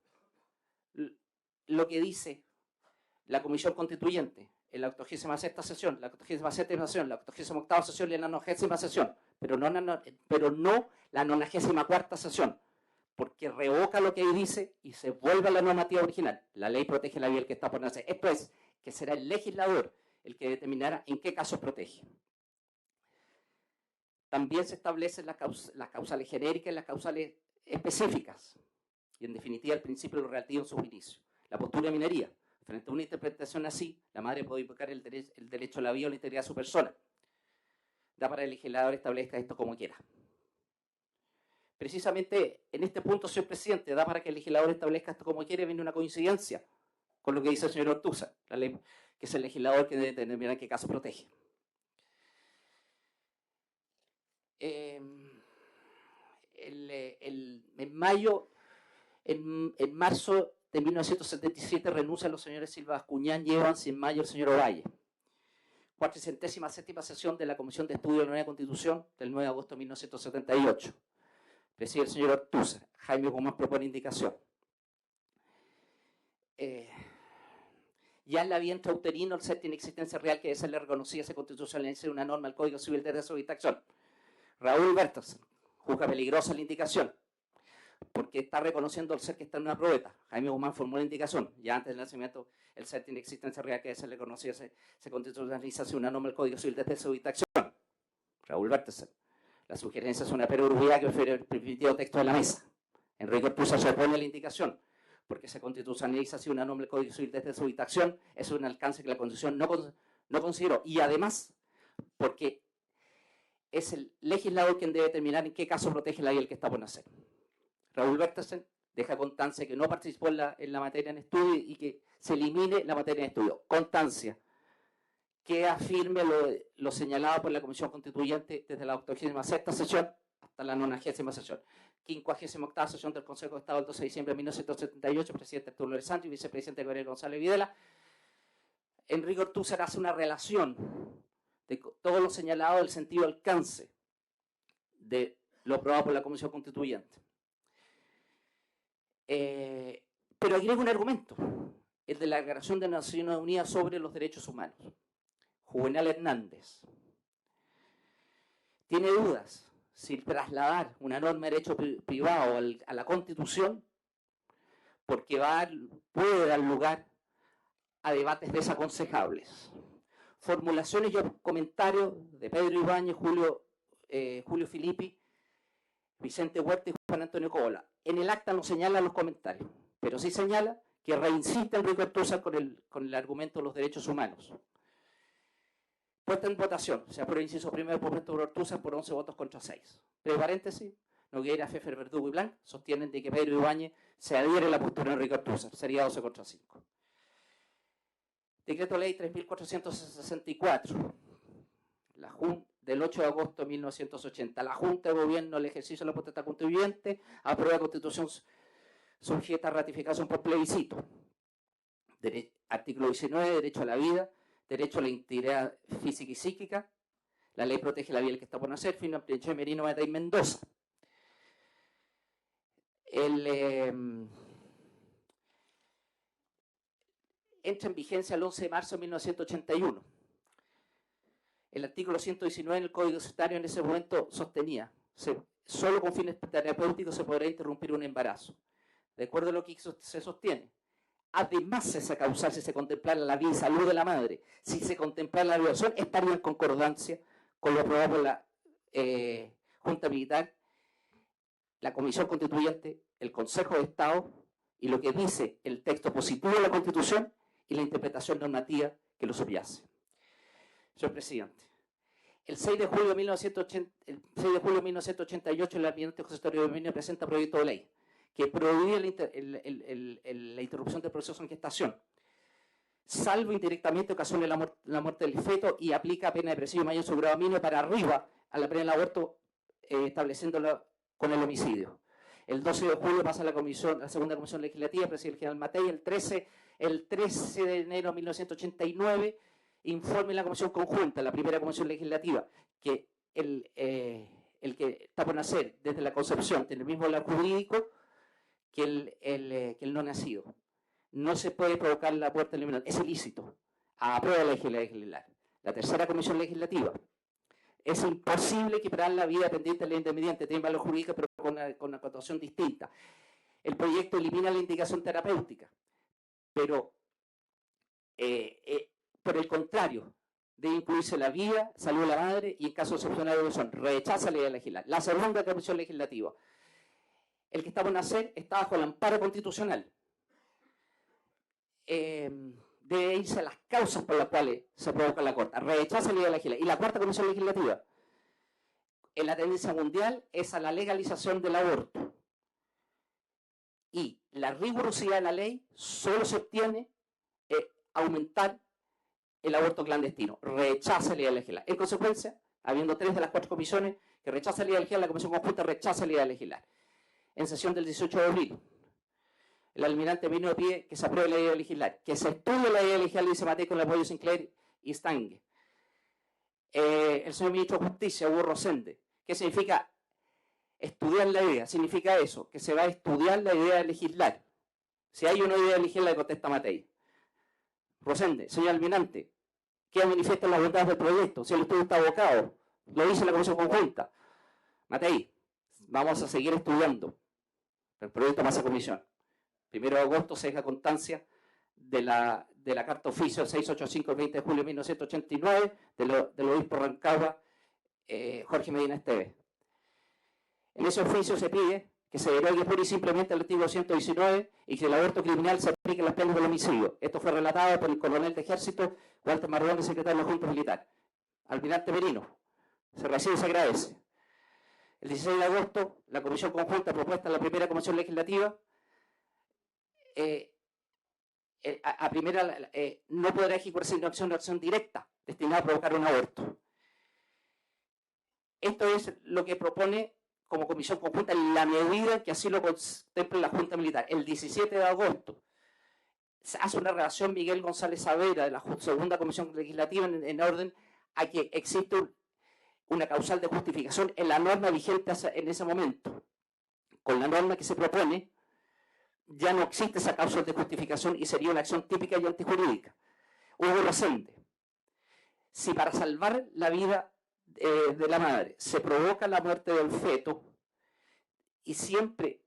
lo que dice la Comisión Constituyente en la 86ª sesión, la 87ª sesión, la 88ª sesión y la 90ª sesión, pero no la 94ª sesión, porque revoca lo que ahí dice y se vuelve a la normativa original. La ley protege la vida del que está por nacer. Esto es, que será el legislador el que determinará en qué casos protege. También se establecen las causales genéricas y las causales específicas. Y en definitiva el principio relativo en sus inicios. La postura de minoría. Frente a una interpretación así, la madre puede invocar el derecho a la vida o la integridad de su persona. Da para el legislador establezca esto como quiera. Precisamente en este punto, señor presidente, da para que el legislador establezca esto como quiere, viene una coincidencia con lo que dice el señor Ortúzar, la ley, que es el legislador que debe determinar en qué caso protege. En marzo de 1977 renuncian los señores Silva Bascuñán y Evans y en mayo el señor Ovalle. 407ª sesión de la Comisión de Estudio de la Nueva Constitución del 9 de agosto de 1978. Preside el señor Ortúzar. Jaime Guzmán propone indicación. Ya en la vía intrauterino, el ser tiene existencia real que se le reconocía, se constitucionaliza una norma al Código Civil de Desobeditación. Raúl Bertelsen juzga peligrosa la indicación porque está reconociendo al ser que está en una probeta. Jaime Guzmán formuló la indicación. Ya antes del nacimiento, el ser tiene existencia real que se le reconocía, se constitucionaliza una norma al Código Civil de Desobeditación. Raúl Bertelsen. La sugerencia es una perogruidad que prefiere el primitivo texto de la mesa. Enrique Ortúzar se opone a la indicación, porque se constitucionaliza así una norma del Código Civil de Desobeditación, es un alcance que la Constitución no consideró. Y además, porque es el legislador quien debe determinar en qué caso protege la vida del que está por nacer. Raúl Bertelsen deja constancia que no participó en la materia en estudio y que se elimine la materia en estudio. Constancia que afirme lo señalado por la Comisión Constituyente desde la 86ª sesión hasta la 90ª sesión. 58ª sesión del Consejo de Estado del 12 de diciembre de 1978, presidente Arturo López Sánchez y vicepresidente Gabriel González Videla. Enrique Ortúzar hace una relación de todo lo señalado del sentido alcance de lo aprobado por la Comisión Constituyente. Pero aquí hay un argumento, el de la Declaración de Naciones Unidas sobre los Derechos Humanos. Juvenal Hernández tiene dudas si trasladar una norma de derecho privado a la Constitución, porque puede dar lugar a debates desaconsejables. Formulaciones y comentarios de Pedro Ibáñez, Julio Filippi, Vicente Huerta y Juan Antonio Cobola. En el acta no señala los comentarios, pero sí señala que reinsiste Enrique Ortúzar con el argumento de los derechos humanos. Puesta en votación, se aprueba inciso primero por Pedro Ortúzar por 11 votos contra 6. Pero paréntesis, Nogueira, Pfeffer, Verdugo y Blanc sostienen de que Pedro Ibáñez se adhiere a la postura de Enrique Ortúzar. Sería 12 contra 5. Decreto Ley 3.464. del 8 de agosto de 1980. La Junta de Gobierno, el ejercicio de la potestad constituyente, aprueba la Constitución sujeta a ratificación por plebiscito. Artículo 19, derecho a la vida, derecho a la integridad física y psíquica. La ley protege la vida del que está por nacer, firma Pinochet, Merino, Matei y Mendoza. Entra en vigencia el 11 de marzo de 1981. El artículo 119 en el Código Sanitario en ese momento sostenía: solo con fines terapéuticos se podrá interrumpir un embarazo. De acuerdo a lo que se sostiene, además de esa causal, si se contemplara la vida y salud de la madre, si se contemplara la violación, estaría en concordancia con lo aprobado por la Junta Militar, la Comisión Constituyente, el Consejo de Estado y lo que dice el texto positivo de la Constitución y la interpretación normativa que lo subyace. Señor Presidente, el 6 de julio de 1988 el Gabinete Consultorio de Dominio presenta proyecto de ley que prohibía la interrupción del proceso en gestación, salvo indirectamente ocasione la muerte del feto, y aplica pena de presidio mayor sobre grado mínimo para arriba a la pena del aborto, estableciéndolo con el homicidio. El 12 de julio pasa a la segunda comisión legislativa, preside el general Matei. El 13 de enero de 1989 informe la comisión conjunta, la primera comisión legislativa, que el que está por nacer desde la concepción tiene el mismo valor jurídico que el no nacido. No se puede provocar la muerte liminal, es ilícito. Aprueba la legislativa. La tercera comisión legislativa: es imposible equiparar la vida pendiente a la independiente, tiene valor jurídico pero con una connotación distinta. El proyecto elimina la indicación terapéutica, pero por el contrario, debe incluirse la vida, salud de la madre y en caso excepcional de violación. Rechaza la idea legislar. La segunda comisión legislativa: el que está por nacer está bajo el amparo constitucional. Debe irse a las causas por las cuales se provoca la corta. Rechaza la idea legislar. Y la cuarta comisión legislativa: en la tendencia mundial es a la legalización del aborto. Y la rigurosidad de la ley solo se obtiene aumentar el aborto clandestino. Rechaza la idea legislar. En consecuencia, habiendo 3 de las 4 comisiones que rechazan la idea legislar, la comisión conjunta rechaza la idea legislar. En sesión del 18 de abril, el almirante Merino pide que se apruebe la idea legislar, que se estudie la idea legislar, dice Matei, con el apoyo de Sinclair y Stange. El señor ministro de Justicia, Hugo Rosende: ¿qué significa estudiar la idea? Significa eso, que se va a estudiar la idea de legislar. Si hay una idea de legislar, le contesta Matei. Rosende: señor almirante, queda manifiesta las bondades del proyecto, si el estudio está abocado, lo dice la comisión conjunta. Matei: vamos a seguir estudiando. El proyecto pasa a comisión. 1 de agosto se deja constancia de la carta oficio 685 del 20 de julio de 1989 del obispo Rancagua, Jorge Medina Esteves. En ese oficio se pide que se derogue pura y simplemente el artículo 119 y que el aborto criminal se aplique en las penas del homicidio. Esto fue relatado por el coronel de ejército Walter Marrone, secretario de la Junta Militar. Almirante Merino: se recibe y se agradece. El 16 de agosto, la comisión conjunta propuesta en la primera comisión legislativa no podrá ejecutarse una acción directa destinada a provocar un aborto. Esto es lo que propone como comisión conjunta en la medida que así lo contempla la Junta Militar. El 17 de agosto hace una relación Miguel González Saavedra de la segunda comisión legislativa en orden a que existe una causal de justificación en la norma vigente en ese momento. Con la norma que se propone, ya no existe esa causal de justificación y sería una acción típica y antijurídica. Hugo Rosende: si para salvar la vida de la madre se provoca la muerte del feto, y siempre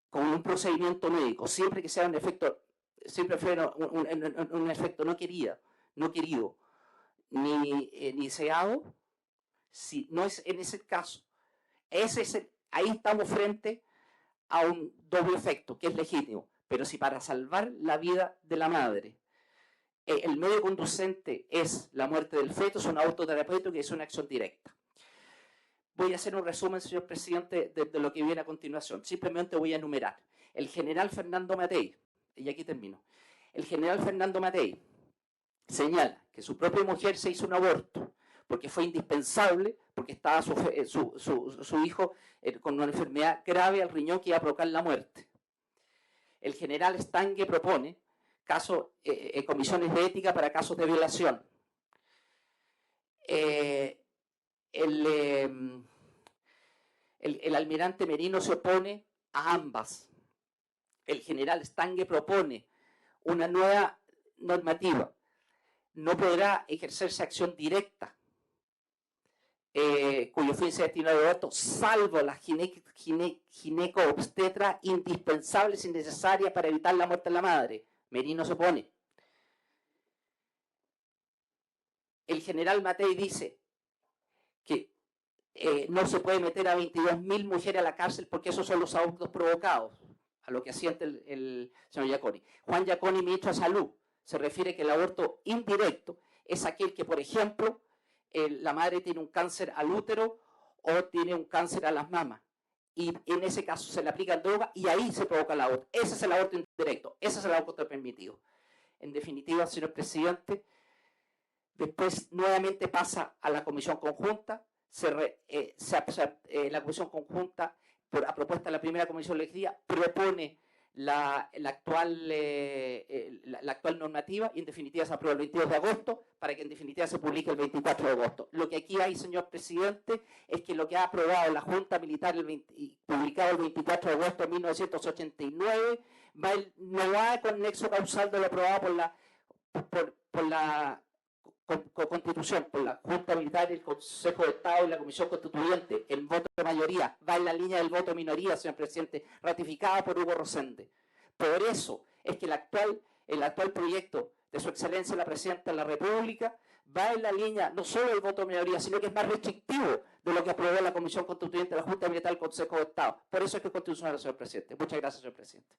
con un procedimiento médico, siempre que sea un efecto, siempre fuera un efecto no querido, ni deseado, si no es en ese caso, ahí estamos frente a un doble efecto que es legítimo. Pero si para salvar la vida de la madre el medio conducente es la muerte del feto, es un aborto terapéutico y es una acción directa. Voy a hacer un resumen, señor presidente, de lo que viene a continuación. Simplemente voy a enumerar. El general Fernando Matei, y aquí termino. El general Fernando Matei señala que su propia mujer se hizo un aborto porque fue indispensable, porque estaba su hijo con una enfermedad grave al riñón que iba a provocar la muerte. El general Stange propone comisiones de ética para casos de violación. El almirante Merino se opone a ambas. El general Stange propone una nueva normativa. No podrá ejercerse acción directa cuyo fin se destina al aborto, salvo la gineco-obstetra indispensables y necesarias para evitar la muerte de la madre. Merino se opone. El general Matei dice que no se puede meter a 22.000 mujeres a la cárcel porque esos son los abortos provocados, a lo que asiente el señor Giaconi. Juan Giaconi, ministro de Salud, se refiere que el aborto indirecto es aquel que, por ejemplo, la madre tiene un cáncer al útero o tiene un cáncer a las mamas. Y en ese caso se le aplica droga y ahí se provoca el aborto. Ese es el aborto indirecto, ese es el aborto permitido. En definitiva, señor presidente, después nuevamente pasa a la comisión conjunta. La comisión conjunta, a propuesta de la primera comisión legislativa, propone la actual normativa y en definitiva se aprueba el 22 de agosto para que en definitiva se publique el 24 de agosto. Lo que aquí hay, señor presidente, es que lo que ha aprobado la Junta Militar y publicado el 24 de agosto de 1989 no va con nexo causal de lo aprobado por la Constitución, por la Junta Militar, el Consejo de Estado y la Comisión Constituyente. El voto de mayoría va en la línea del voto de minoría, señor presidente, ratificada por Hugo Rosende. Por eso es que el actual proyecto de su excelencia la Presidenta de la República va en la línea no solo del voto de minoría, sino que es más restrictivo de lo que aprobó la Comisión Constituyente, la Junta Militar y el Consejo de Estado. Por eso es que es constitucional, señor presidente. Muchas gracias, señor presidente.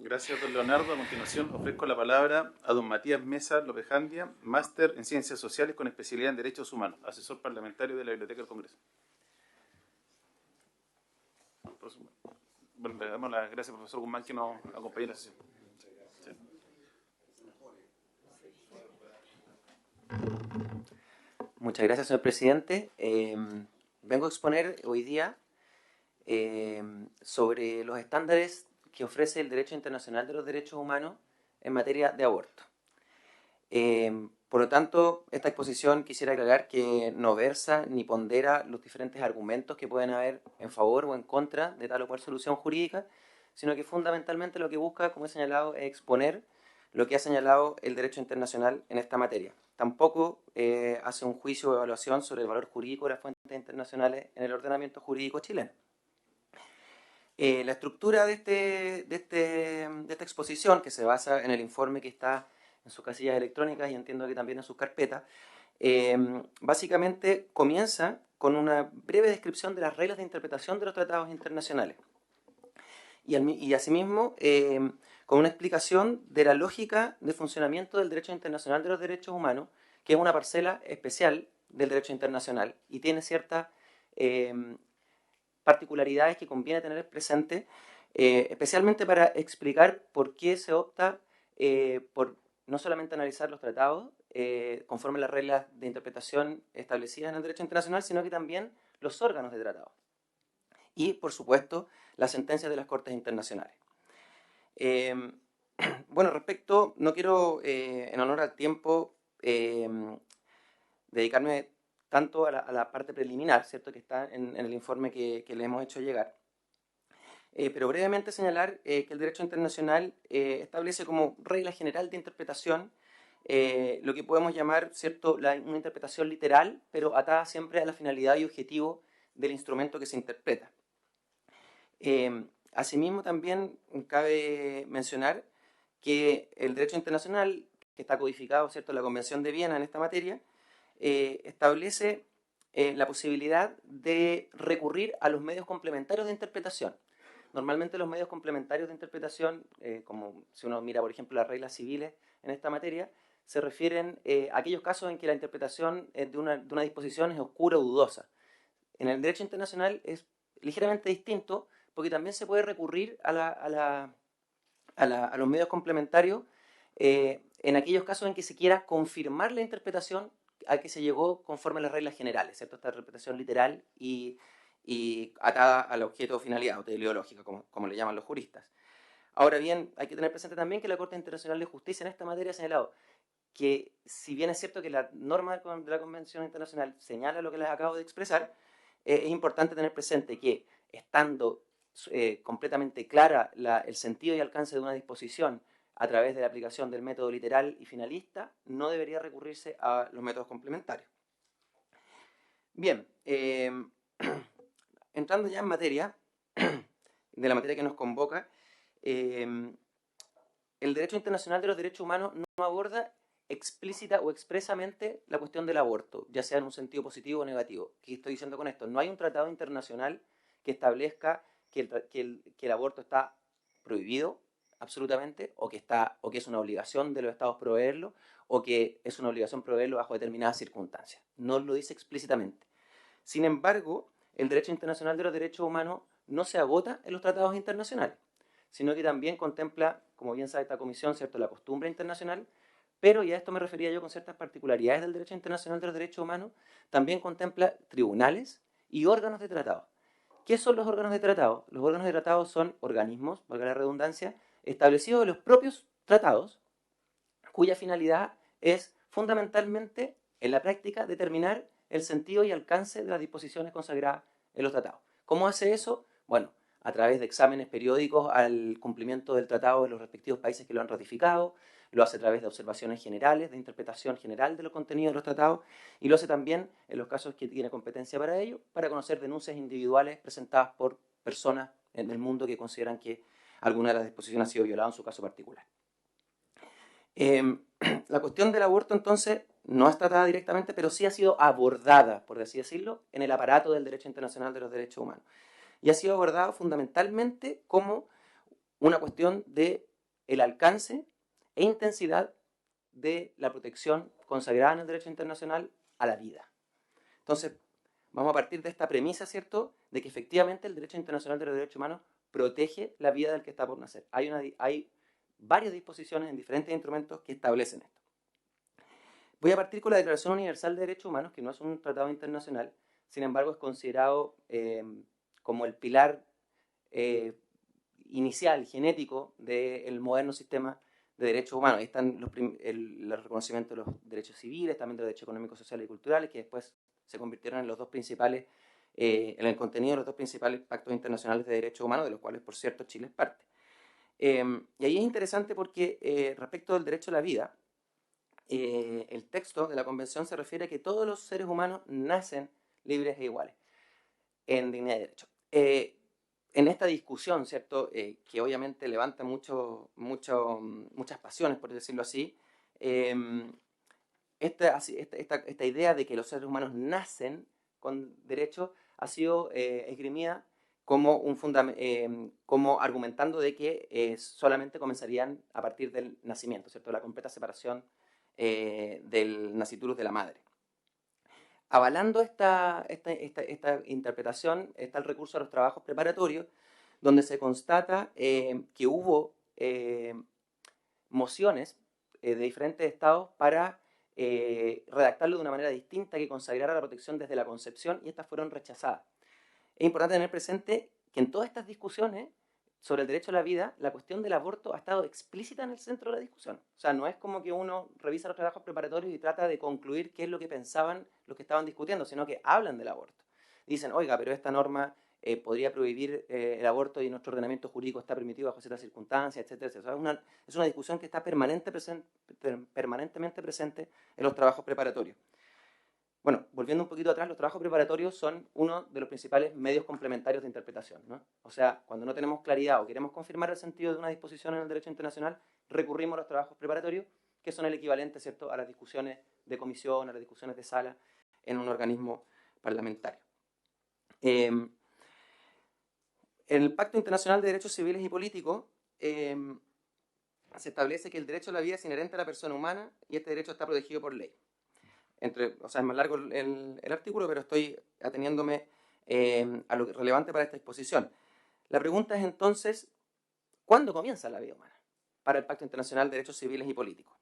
Gracias, don Leonardo. A continuación ofrezco la palabra a don Matías Mesa Lopejandia, máster en Ciencias Sociales con especialidad en Derechos Humanos, asesor parlamentario de la Biblioteca del Congreso. Bueno, le damos las gracias al profesor Guzmán que nos acompañó en la sesión. Sí. Muchas gracias, señor presidente. Vengo a exponer hoy día sobre los estándares que ofrece el Derecho Internacional de los Derechos Humanos en materia de aborto. Por lo tanto, esta exposición quisiera aclarar que no versa ni pondera los diferentes argumentos que pueden haber en favor o en contra de tal o cual solución jurídica, sino que fundamentalmente lo que busca, como he señalado, es exponer lo que ha señalado el derecho internacional en esta materia. Tampoco hace un juicio o evaluación sobre el valor jurídico de las fuentes internacionales en el ordenamiento jurídico chileno. La estructura de esta exposición, que se basa en el informe que está en sus casillas electrónicas y entiendo que también en sus carpetas, básicamente comienza con una breve descripción de las reglas de interpretación de los tratados internacionales y asimismo con una explicación de la lógica de funcionamiento del derecho internacional de los derechos humanos, que es una parcela especial del derecho internacional y tiene ciertas particularidades que conviene tener presente, especialmente para explicar por qué se opta por no solamente analizar los tratados conforme a las reglas de interpretación establecidas en el derecho internacional, sino que también los órganos de tratado y, por supuesto, las sentencias de las Cortes Internacionales. Bueno, no quiero, en honor al tiempo, dedicarme tanto a la parte preliminar, ¿cierto?, que está en el informe que le hemos hecho llegar. Pero brevemente señalar que el derecho internacional establece como regla general de interpretación lo que podemos llamar, ¿cierto?, una interpretación literal, pero atada siempre a la finalidad y objetivo del instrumento que se interpreta. Asimismo, también cabe mencionar que el derecho internacional, que está codificado, ¿cierto?, en la Convención de Viena en esta materia, establece la posibilidad de recurrir a los medios complementarios de interpretación. Normalmente los medios complementarios de interpretación, como si uno mira, por ejemplo, las reglas civiles en esta materia, se refieren a aquellos casos en que la interpretación de una disposición es oscura o dudosa. En el derecho internacional es ligeramente distinto, porque también se puede recurrir a los medios complementarios en aquellos casos en que se quiera confirmar la interpretación que se llegó conforme a las reglas generales, ¿cierto? Esta interpretación literal y atada al objeto o finalidad, o teleológica, como le llaman los juristas. Ahora bien, hay que tener presente también que la Corte Internacional de Justicia en esta materia ha señalado que, si bien es cierto que la norma de la Convención Internacional señala lo que les acabo de expresar, es importante tener presente que, estando completamente clara el sentido y alcance de una disposición a través de la aplicación del método literal y finalista, no debería recurrirse a los métodos complementarios. Bien, entrando ya en materia, de la materia que nos convoca, el derecho internacional de los derechos humanos no aborda explícita o expresamente la cuestión del aborto, ya sea en un sentido positivo o negativo. ¿Qué estoy diciendo con esto? No hay un tratado internacional que establezca que el aborto está prohibido absolutamente, o que es una obligación de los estados proveerlo, o que es una obligación proveerlo bajo determinadas circunstancias. No lo dice explícitamente. Sin embargo, el derecho internacional de los derechos humanos no se agota en los tratados internacionales, sino que también contempla, como bien sabe esta comisión, ¿cierto?, la costumbre internacional, pero, y a esto me refería yo con ciertas particularidades del derecho internacional de los derechos humanos, también contempla tribunales y órganos de tratado. ¿Qué son los órganos de tratado? Los órganos de tratado son organismos, valga la redundancia, establecidos en los propios tratados, cuya finalidad es fundamentalmente, en la práctica, determinar el sentido y alcance de las disposiciones consagradas en los tratados. ¿Cómo hace eso? Bueno, a través de exámenes periódicos al cumplimiento del tratado de los respectivos países que lo han ratificado, lo hace a través de observaciones generales, de interpretación general de los contenidos de los tratados, y lo hace también, en los casos que tiene competencia para ello, para conocer denuncias individuales presentadas por personas en el mundo que consideran que alguna de las disposiciones ha sido violada en su caso particular. La cuestión del aborto, entonces, no es tratada directamente, pero sí ha sido abordada, por así decirlo, en el aparato del derecho internacional de los derechos humanos. Y ha sido abordado fundamentalmente como una cuestión del alcance e intensidad de la protección consagrada en el derecho internacional a la vida. Entonces, vamos a partir de esta premisa, ¿cierto?, de que efectivamente el derecho internacional de los derechos humanos protege la vida del que está por nacer. Hay varias disposiciones en diferentes instrumentos que establecen esto. Voy a partir con la Declaración Universal de Derechos Humanos, que no es un tratado internacional, sin embargo es considerado como el pilar inicial, genético, del moderno sistema de derechos humanos. Ahí están el reconocimiento de los derechos civiles, también de los derechos económicos, sociales y culturales, que después se convirtieron en los dos principales, en el contenido de los dos principales pactos internacionales de derechos humanos, de los cuales, por cierto, Chile es parte. Y ahí es interesante porque respecto del derecho a la vida, el texto de la Convención se refiere a que todos los seres humanos nacen libres e iguales en dignidad y derecho. En esta discusión, ¿cierto?, que obviamente levanta muchas pasiones, por decirlo así, esta idea de que los seres humanos nacen con derechos ha sido esgrimida como argumentando de que solamente comenzarían a partir del nacimiento, ¿cierto?, la completa separación del nasciturus de la madre. Avalando esta interpretación está el recurso a los trabajos preparatorios, donde se constata que hubo mociones de diferentes estados para redactarlo de una manera distinta que consagrara la protección desde la concepción, y estas fueron rechazadas. Es importante tener presente que en todas estas discusiones sobre el derecho a la vida, la cuestión del aborto ha estado explícita en el centro de la discusión. O sea, no es como que uno revisa los trabajos preparatorios y trata de concluir qué es lo que pensaban los que estaban discutiendo, sino que hablan del aborto. Dicen, oiga, pero esta norma podría prohibir el aborto y nuestro ordenamiento jurídico está permitido bajo ciertas circunstancias, etcétera, etcétera. O sea, es una discusión que está permanentemente presente en los trabajos preparatorios. Bueno, volviendo un poquito atrás, los trabajos preparatorios son uno de los principales medios complementarios de interpretación, ¿no? O sea, cuando no tenemos claridad o queremos confirmar el sentido de una disposición en el derecho internacional, recurrimos a los trabajos preparatorios, que son el equivalente, ¿cierto?, a las discusiones de comisión, a las discusiones de sala en un organismo parlamentario. En el Pacto Internacional de Derechos Civiles y Políticos se establece que el derecho a la vida es inherente a la persona humana y este derecho está protegido por ley. O sea, es más largo el artículo, pero estoy ateniéndome a lo relevante para esta exposición. La pregunta es entonces, ¿cuándo comienza la vida humana para el Pacto Internacional de Derechos Civiles y Políticos?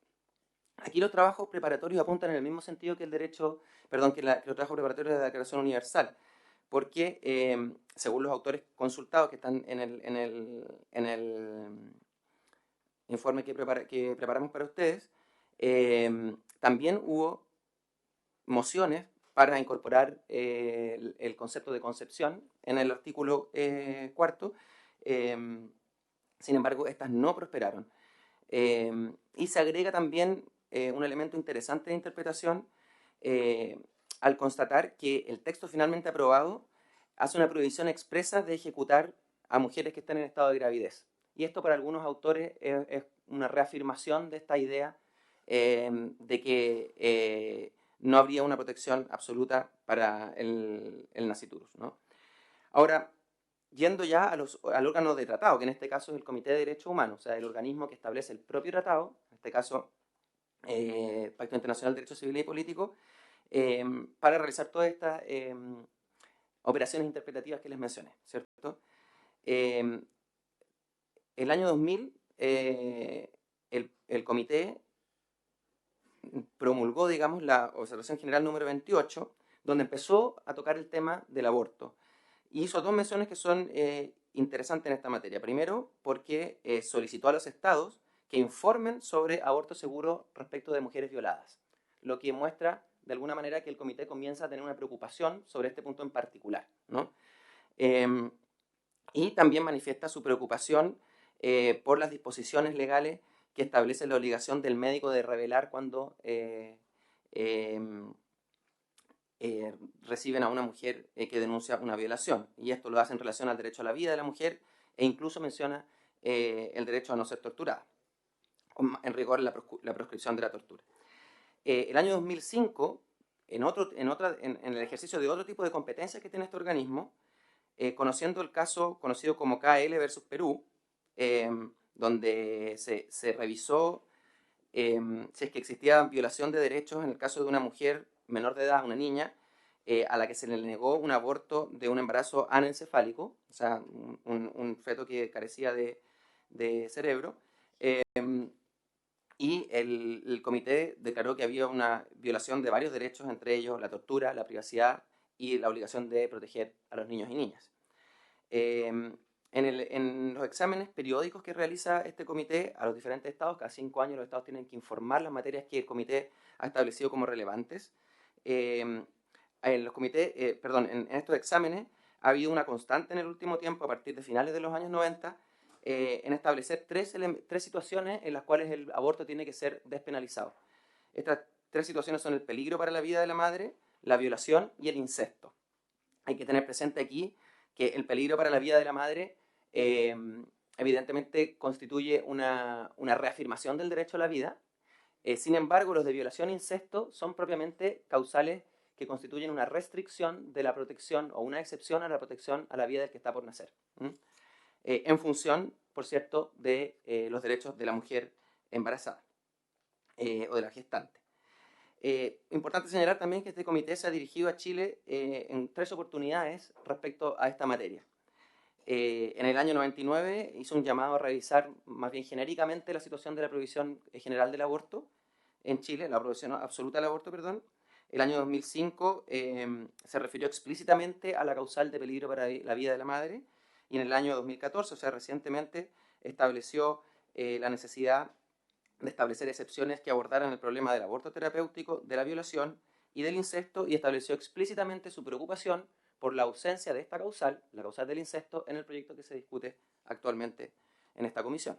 Aquí los trabajos preparatorios apuntan en el mismo sentido que el derecho, perdón, que los trabajos preparatorios de la Declaración Universal, porque según los autores consultados que están en el informe que preparamos para ustedes, también hubo mociones para incorporar el concepto de concepción en el artículo 4º. Sin embargo, estas no prosperaron. Y se agrega también un elemento interesante de interpretación al constatar que el texto finalmente aprobado hace una prohibición expresa de ejecutar a mujeres que están en estado de gravidez. Y esto para algunos autores es una reafirmación de esta idea de que no habría una protección absoluta para el nasciturus, ¿no? Ahora, yendo ya al órgano de tratado, que en este caso es el Comité de Derechos Humanos, o sea, el organismo que establece el propio tratado, en este caso Pacto Internacional de Derechos Civiles y Políticos, para realizar todas estas operaciones interpretativas que les mencioné, ¿cierto? El año 2000, el comité promulgó, digamos, la Observación General número 28, donde empezó a tocar el tema del aborto. Y hizo dos menciones que son interesantes en esta materia. Primero, porque solicitó a los estados que informen sobre aborto seguro respecto de mujeres violadas, lo que muestra de alguna manera que el comité comienza a tener una preocupación sobre este punto en particular, ¿no? Y también manifiesta su preocupación por las disposiciones legales que establecen la obligación del médico de revelar cuando reciben a una mujer que denuncia una violación. Y esto lo hace en relación al derecho a la vida de la mujer e incluso menciona el derecho a no ser torturada, en rigor la proscripción de la tortura. El año 2005, en el ejercicio de otro tipo de competencias que tiene este organismo, conociendo el caso conocido como KL versus Perú, donde se revisó si es que existía violación de derechos en el caso de una mujer menor de edad, una niña, a la que se le negó un aborto de un embarazo anencefálico, o sea, un feto que carecía de cerebro, y el comité declaró que había una violación de varios derechos, entre ellos la tortura, la privacidad y la obligación de proteger a los niños y niñas. En los exámenes periódicos que realiza este comité a los diferentes estados, cada 5 años los estados tienen que informar las materias que el comité ha establecido como relevantes. En estos exámenes ha habido una constante en el último tiempo, a partir de finales de los años 90, en establecer tres situaciones en las cuales el aborto tiene que ser despenalizado. Estas tres situaciones son el peligro para la vida de la madre, la violación y el incesto. Hay que tener presente aquí que el peligro para la vida de la madre evidentemente constituye una reafirmación del derecho a la vida. Sin embargo, los de violación e incesto son propiamente causales que constituyen una restricción de la protección o una excepción a la protección a la vida del que está por nacer. En función, por cierto, de los derechos de la mujer embarazada o de la gestante. Importante señalar también que este comité se ha dirigido a Chile en 3 oportunidades respecto a esta materia. En el año 99 hizo un llamado a revisar más bien genéricamente la situación de la prohibición general del aborto en Chile, la prohibición absoluta del aborto, perdón. El año 2005 se refirió explícitamente a la causal de peligro para la vida de la madre, y en el año 2014, o sea, recientemente, estableció la necesidad de establecer excepciones que abordaran el problema del aborto terapéutico, de la violación y del incesto, y estableció explícitamente su preocupación por la ausencia de esta causal, la causal del incesto, en el proyecto que se discute actualmente en esta comisión.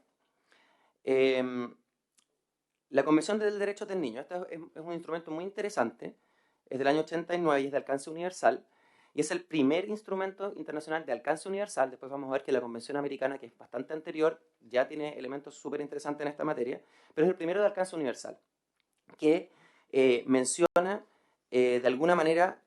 La Convención del Derecho del Niño, este es un instrumento muy interesante, es del año 89 y es de alcance universal, y es el primer instrumento internacional de alcance universal. Después vamos a ver que la Convención Americana, que es bastante anterior, ya tiene elementos súper interesantes en esta materia, pero es el primero de alcance universal, que menciona de alguna manera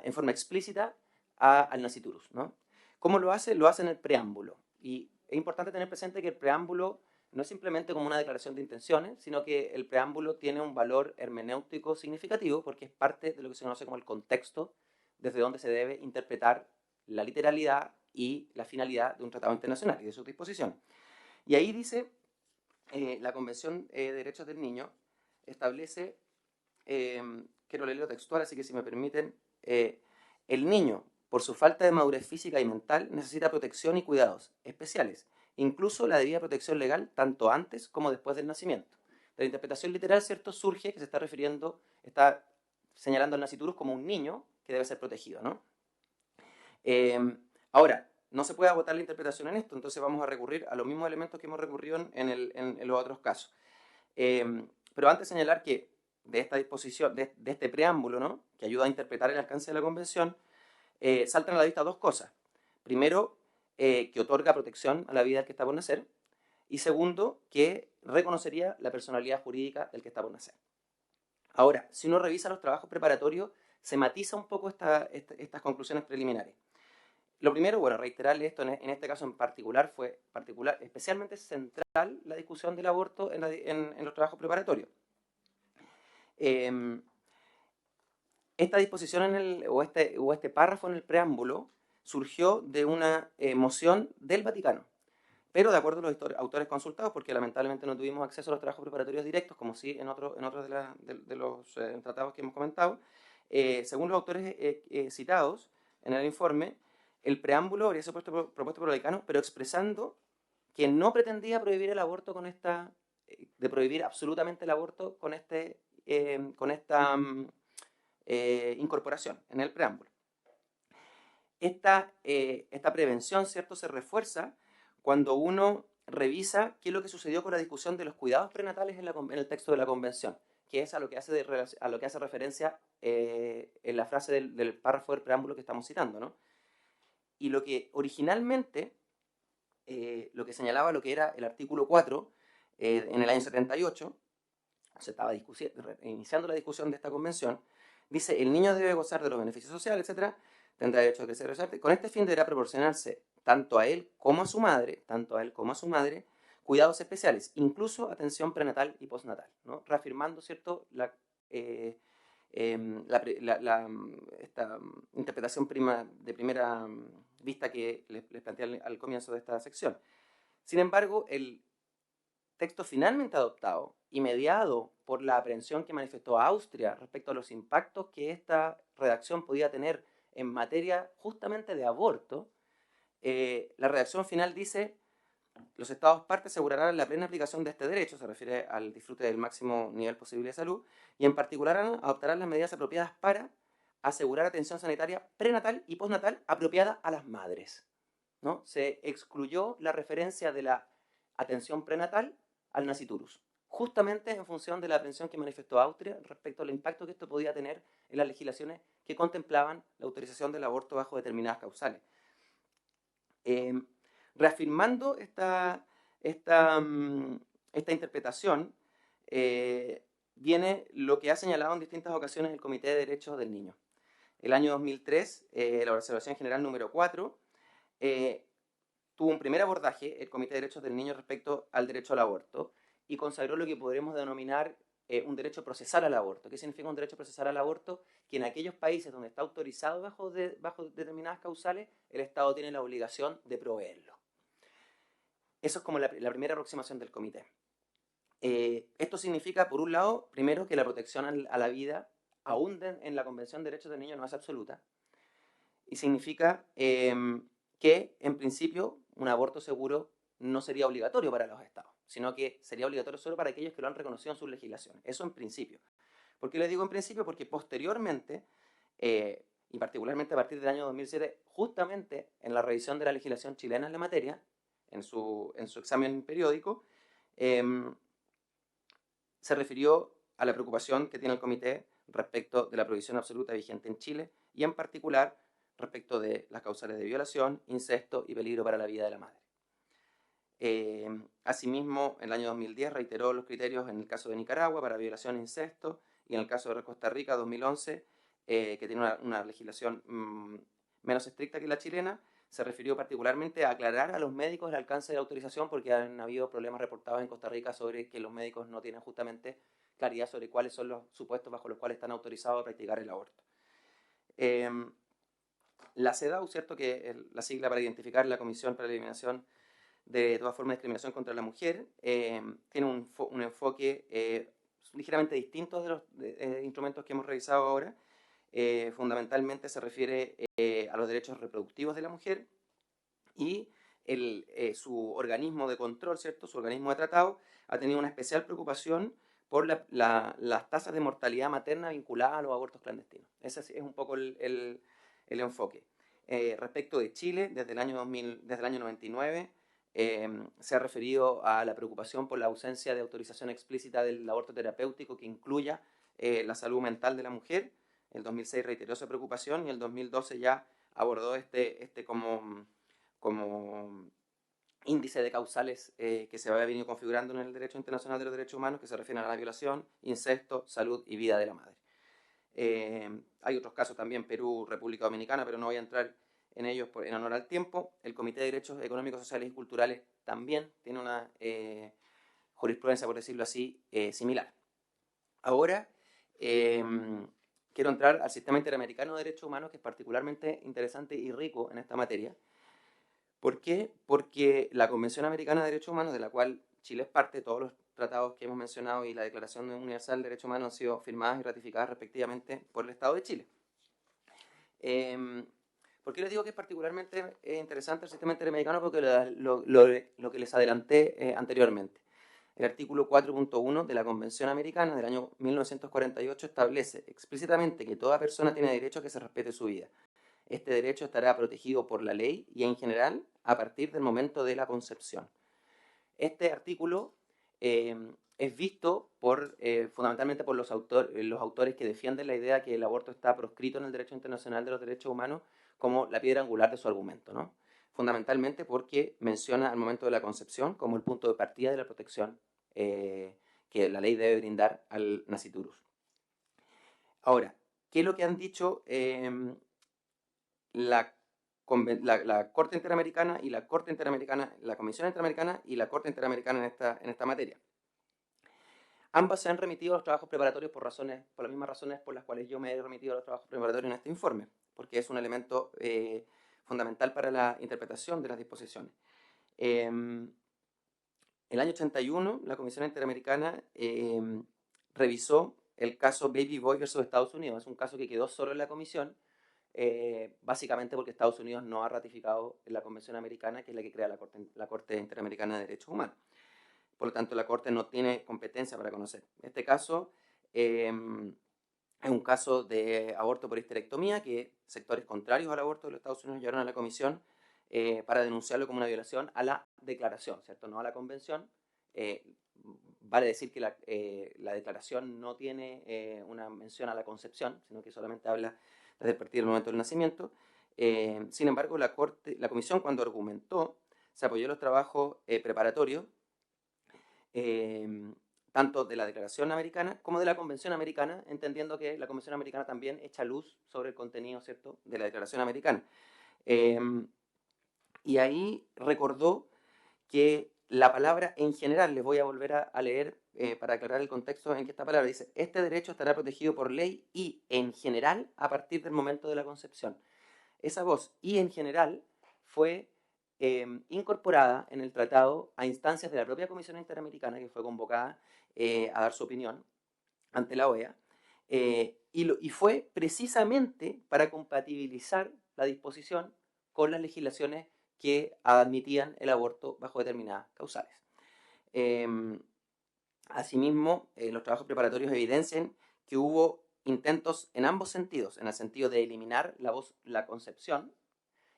en forma explícita al nasciturus, ¿no? ¿Cómo lo hace? Lo hace en el preámbulo. Y es importante tener presente que el preámbulo no es simplemente como una declaración de intenciones, sino que el preámbulo tiene un valor hermenéutico significativo porque es parte de lo que se conoce como el contexto desde donde se debe interpretar la literalidad y la finalidad de un tratado internacional y de sus disposiciones. Y ahí dice la Convención de Derechos del Niño, establece, quiero leerlo textual, así que si me permiten, el niño, por su falta de madurez física y mental, necesita protección y cuidados especiales, incluso la debida protección legal, tanto antes como después del nacimiento. De la interpretación literal, ¿cierto?, surge que se está refiriendo, está señalando al naciturus como un niño que debe ser protegido, ¿no? Ahora, no se puede agotar la interpretación en esto, entonces vamos a recurrir a los mismos elementos que hemos recurrido en los otros casos. Pero antes de señalar que de esta disposición, de este preámbulo, ¿no?, que ayuda a interpretar el alcance de la Convención, saltan a la vista dos cosas. Primero, que otorga protección a la vida del que está por nacer, y segundo, que reconocería la personalidad jurídica del que está por nacer. Ahora, si uno revisa los trabajos preparatorios, se matiza un poco estas conclusiones preliminares. Lo primero, bueno, reiterarle esto, en este caso en particular, fue especialmente central la discusión del aborto en los trabajos preparatorios. Esta disposición o este párrafo en el preámbulo surgió de una moción del Vaticano, pero de acuerdo a los autores consultados, porque lamentablemente no tuvimos acceso a los trabajos preparatorios directos, como sí en otros de los tratados que hemos comentado, según los autores citados en el informe, el preámbulo habría sido propuesto por el Vaticano, pero expresando que no pretendía prohibir el aborto de prohibir absolutamente el aborto con esta incorporación en el preámbulo. Esta prevención, ¿cierto?, se refuerza cuando uno revisa qué es lo que sucedió con la discusión de los cuidados prenatales en el texto de la Convención, que es a lo que hace referencia en la frase del párrafo del preámbulo que estamos citando, ¿no? Y lo que originalmente, lo que señalaba lo que era el artículo 4, en el año 78, se estaba iniciando la discusión de esta convención, dice, el niño debe gozar de los beneficios sociales, etc., tendrá derecho a crecer y desarrollarse. Con este fin deberá proporcionarse tanto a él como a su madre, cuidados especiales, incluso atención prenatal y postnatal, ¿no? Reafirmando, ¿cierto?, esta interpretación de primera vista que les planteé al comienzo de esta sección. Sin embargo, el texto finalmente adoptado y mediado por la aprehensión que manifestó Austria respecto a los impactos que esta redacción podía tener en materia justamente de aborto, la redacción final dice: los Estados partes asegurarán la plena aplicación de este derecho, se refiere al disfrute del máximo nivel posible de salud, y en particular adoptarán las medidas apropiadas para asegurar atención sanitaria prenatal y postnatal apropiada a las madres, ¿no? Se excluyó la referencia de la atención prenatal al naciturus, justamente en función de la aprehensión que manifestó Austria respecto al impacto que esto podía tener en las legislaciones que contemplaban la autorización del aborto bajo determinadas causales. Reafirmando esta interpretación, viene lo que ha señalado en distintas ocasiones el Comité de Derechos del Niño. El año 2003, la Observación General número 4, tuvo un primer abordaje, el Comité de Derechos del Niño, respecto al derecho al aborto, y consagró lo que podremos denominar un derecho procesal al aborto. ¿Qué significa un derecho procesal al aborto? Que en aquellos países donde está autorizado bajo determinadas causales, el Estado tiene la obligación de proveerlo. Eso es como la primera aproximación del comité. Esto significa, por un lado, primero, que la protección a la vida, aún en la Convención de Derechos del Niño, no es absoluta. Y significa que, en principio, un aborto seguro no sería obligatorio para los Estados, sino que sería obligatorio solo para aquellos que lo han reconocido en sus legislaciones. Eso en principio. ¿Por qué les digo en principio? Porque posteriormente, y particularmente a partir del año 2007, justamente en la revisión de la legislación chilena en la materia, en su examen periódico, se refirió a la preocupación que tiene el comité respecto de la prohibición absoluta vigente en Chile y en particular respecto de las causales de violación, incesto y peligro para la vida de la madre. Asimismo, en el año 2010 reiteró los criterios en el caso de Nicaragua para violación e incesto, y en el caso de Costa Rica 2011, que tiene una legislación menos estricta que la chilena, se refirió particularmente a aclarar a los médicos el alcance de la autorización, porque han habido problemas reportados en Costa Rica sobre que los médicos no tienen justamente claridad sobre cuáles son los supuestos bajo los cuales están autorizados a practicar el aborto. La CEDAW, ¿cierto?, que es la sigla para identificar la Comisión para la Eliminación de toda forma de discriminación contra la mujer, tiene un enfoque ligeramente distintos de los instrumentos que hemos revisado ahora. Fundamentalmente se refiere a los derechos reproductivos de la mujer y su organismo de control, ¿cierto? Su organismo de tratado ha tenido una especial preocupación por las tasas de mortalidad materna vinculadas a los abortos clandestinos. Ese es un poco el enfoque. Respecto de Chile, desde el año 99, se ha referido a la preocupación por la ausencia de autorización explícita del aborto terapéutico que incluya la salud mental de la mujer. El 2006 reiteró esa preocupación y el 2012 ya abordó como índice de causales que se había venido configurando en el derecho internacional de los derechos humanos, que se refieren a la violación, incesto, salud y vida de la madre. Hay otros casos también, Perú, República Dominicana, pero no voy a entrar en ellos en honor al tiempo. El Comité de Derechos Económicos, Sociales y Culturales también tiene una jurisprudencia, por decirlo así, similar. Ahora, quiero entrar al sistema interamericano de derechos humanos, que es particularmente interesante y rico en esta materia. ¿Por qué? Porque la Convención Americana de Derechos Humanos, de la cual Chile es parte, todos los tratados que hemos mencionado y la Declaración Universal de Derechos Humanos han sido firmadas y ratificadas respectivamente por el Estado de Chile. ¿Por qué les digo que es particularmente interesante el sistema interamericano? Porque lo que les adelanté anteriormente. El artículo 4.1 de la Convención Americana del año 1948 establece explícitamente que toda persona tiene derecho a que se respete su vida. Este derecho estará protegido por la ley y en general a partir del momento de la concepción. Este artículo es visto fundamentalmente por los autores que defienden la idea que el aborto está proscrito en el derecho internacional de los derechos humanos como la piedra angular de su argumento, ¿no? Fundamentalmente porque menciona al momento de la concepción como el punto de partida de la protección que la ley debe brindar al nasciturus. Ahora, ¿qué es lo que han dicho la Corte Interamericana y la Corte Interamericana, la Comisión Interamericana y la Corte Interamericana en esta materia? Ambas se han remitido a los trabajos preparatorios por las mismas razones por las cuales yo me he remitido a los trabajos preparatorios en este informe, porque es un elemento fundamental para la interpretación de las disposiciones. El año 81, la Comisión Interamericana revisó el caso Baby Boy versus Estados Unidos. Es un caso que quedó solo en la Comisión, básicamente porque Estados Unidos no ha ratificado la Convención Americana, que es la que crea la Corte Interamericana de Derechos Humanos. Por lo tanto, la Corte no tiene competencia para conocer. Este caso es un caso de aborto por histerectomía que sectores contrarios al aborto de los Estados Unidos llevaron a la Comisión para denunciarlo como una violación a la declaración, ¿cierto? No a la Convención. Vale decir que la declaración no tiene una mención a la concepción, sino que solamente habla desde a partir del momento del nacimiento. Sin embargo, la Comisión, cuando argumentó, se apoyó en los trabajos preparatorios tanto de la Declaración Americana como de la Convención Americana, entendiendo que la Convención Americana también echa luz sobre el contenido, ¿cierto?, de la Declaración Americana. Y ahí recordó que la palabra en general, les voy a volver a leer para aclarar el contexto en que esta palabra dice: este derecho estará protegido por ley y en general a partir del momento de la concepción. Esa voz y en general fue incorporada en el tratado a instancias de la propia Comisión Interamericana, que fue convocada a dar su opinión ante la OEA, y fue precisamente para compatibilizar la disposición con las legislaciones que admitían el aborto bajo determinadas causales. Asimismo, los trabajos preparatorios evidencian que hubo intentos en ambos sentidos, en el sentido de eliminar la concepción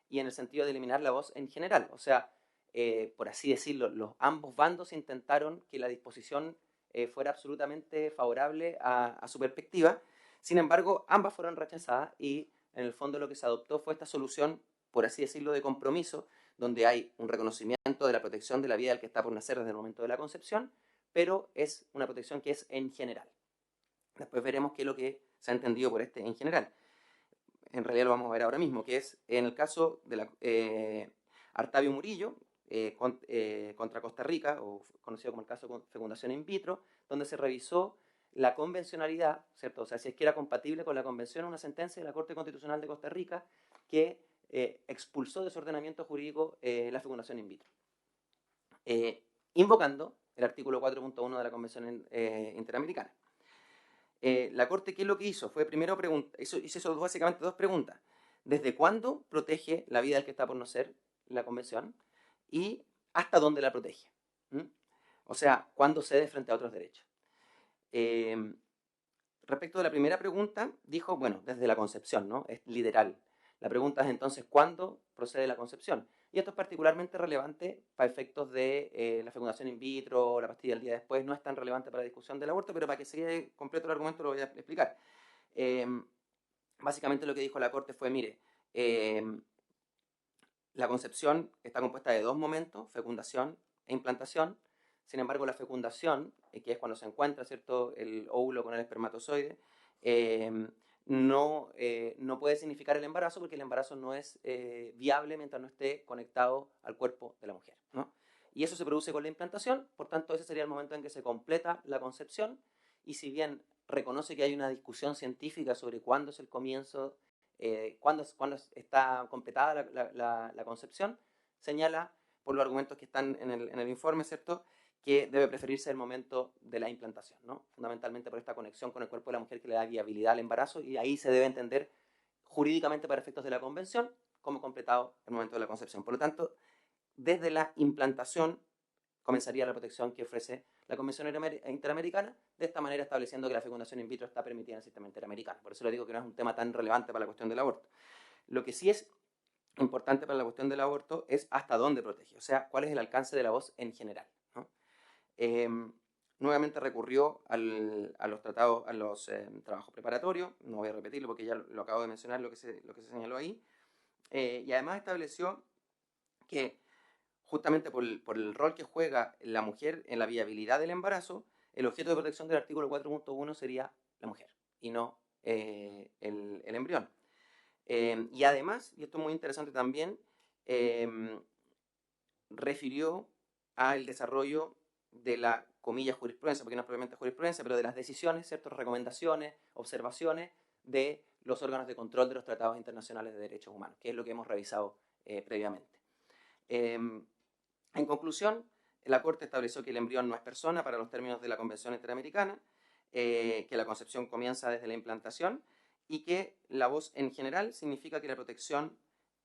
y en el sentido de eliminar la voz en general. O sea, por así decirlo, ambos bandos intentaron que la disposición fuera absolutamente favorable a su perspectiva. Sin embargo, ambas fueron rechazadas y en el fondo lo que se adoptó fue esta solución, por así decirlo, de compromiso, donde hay un reconocimiento de la protección de la vida del que está por nacer desde el momento de la concepción, pero es una protección que es en general. Después veremos qué es lo que se ha entendido por en general. En realidad lo vamos a ver ahora mismo, que es en el caso de Artavio Murillo contra Costa Rica, o conocido como el caso de fecundación in vitro, donde se revisó la convencionalidad, ¿cierto? O sea, si es que era compatible con la convención, una sentencia de la Corte Constitucional de Costa Rica que expulsó de su ordenamiento jurídico la fecundación in vitro, invocando el artículo 4.1 de la Convención Interamericana. La Corte, ¿qué es lo que hizo? Fue primero hizo básicamente dos preguntas. ¿Desde cuándo protege la vida del que está por nacer la Convención? Y ¿hasta dónde la protege? ¿Mm? O sea, ¿cuándo cede frente a otros derechos? Respecto de la primera pregunta, dijo, bueno, desde la concepción, ¿no? Es literal. La pregunta es entonces, ¿cuándo procede la concepción? Y esto es particularmente relevante para efectos de la fecundación in vitro, la pastilla del día después, no es tan relevante para la discusión del aborto, pero para que se quede completo el argumento lo voy a explicar. Básicamente lo que dijo la Corte fue, mire, la concepción está compuesta de dos momentos, fecundación e implantación. Sin embargo, la fecundación, que es cuando se encuentra, ¿cierto?, el óvulo con el espermatozoide, no puede significar el embarazo porque el embarazo no es viable mientras no esté conectado al cuerpo de la mujer, ¿no? Y eso se produce con la implantación, por tanto ese sería el momento en que se completa la concepción, y si bien reconoce que hay una discusión científica sobre cuándo es el comienzo, cuándo está completada la concepción, señala por los argumentos que están en el informe, ¿cierto?, que debe preferirse el momento de la implantación, ¿no? Fundamentalmente por esta conexión con el cuerpo de la mujer que le da viabilidad al embarazo, y ahí se debe entender jurídicamente para efectos de la convención como completado el momento de la concepción. Por lo tanto, desde la implantación comenzaría la protección que ofrece la Convención Interamericana, de esta manera estableciendo que la fecundación in vitro está permitida en el sistema interamericano. Por eso le digo que no es un tema tan relevante para la cuestión del aborto. Lo que sí es importante para la cuestión del aborto es hasta dónde protege, o sea, cuál es el alcance de la voz en general, ¿no? Nuevamente recurrió a los tratados, a los trabajos preparatorios, no voy a repetirlo porque ya lo acabo de mencionar, lo que se señaló ahí, y además estableció que justamente por el rol que juega la mujer en la viabilidad del embarazo, el objeto de protección del artículo 4.1 sería la mujer y no el embrión. Y además, y esto es muy interesante también, refirió al desarrollo de la, comillas, jurisprudencia, porque no es propiamente jurisprudencia, pero de las decisiones, ¿cierto?, recomendaciones, observaciones de los órganos de control de los tratados internacionales de derechos humanos, que es lo que hemos revisado previamente. En conclusión, la Corte estableció que el embrión no es persona para los términos de la Convención Interamericana, que la concepción comienza desde la implantación y que la voz en general significa que la protección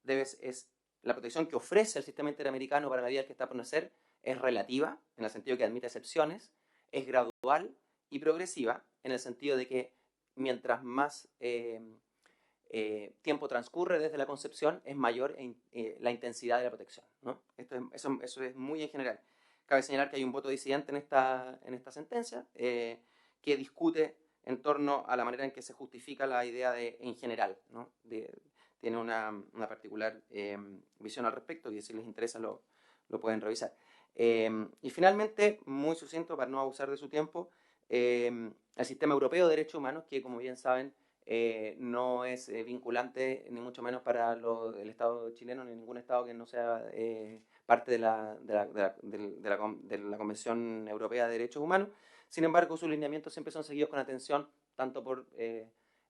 es la protección que ofrece el sistema interamericano para la vida que está por nacer es relativa, en el sentido que admite excepciones, es gradual y progresiva, en el sentido de que mientras más tiempo transcurre desde la concepción, es mayor la intensidad de la protección, ¿no? Eso es muy en general. Cabe señalar que hay un voto disidente en esta sentencia que discute en torno a la manera en que se justifica la idea de en general, ¿no? Tiene una particular visión al respecto, y si les interesa lo pueden revisar. Y finalmente, muy sucinto para no abusar de su tiempo, el sistema europeo de derechos humanos, que como bien saben no es vinculante ni mucho menos para el Estado chileno ni ningún Estado que no sea parte de la Convención Europea de Derechos Humanos. Sin embargo, sus lineamientos siempre son seguidos con atención tanto por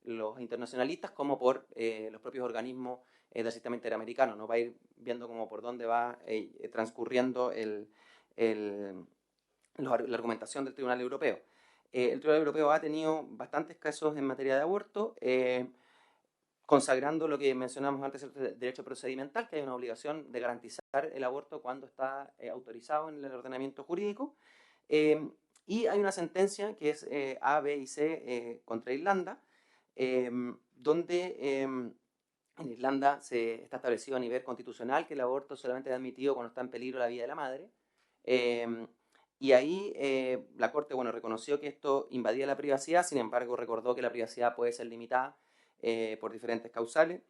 los internacionalistas como por los propios organismos del sistema interamericano, ¿no? Va a ir viendo como por dónde va transcurriendo la argumentación del Tribunal Europeo. El Tribunal Europeo ha tenido bastantes casos en materia de aborto, consagrando lo que mencionamos antes, el derecho procedimental, que hay una obligación de garantizar el aborto cuando está autorizado en el ordenamiento jurídico. Y hay una sentencia que es A, B y C contra Irlanda, donde en Irlanda se está establecido a nivel constitucional que el aborto solamente es admitido cuando está en peligro la vida de la madre. Y ahí la Corte, bueno, reconoció que esto invadía la privacidad, sin embargo recordó que la privacidad puede ser limitada por diferentes causales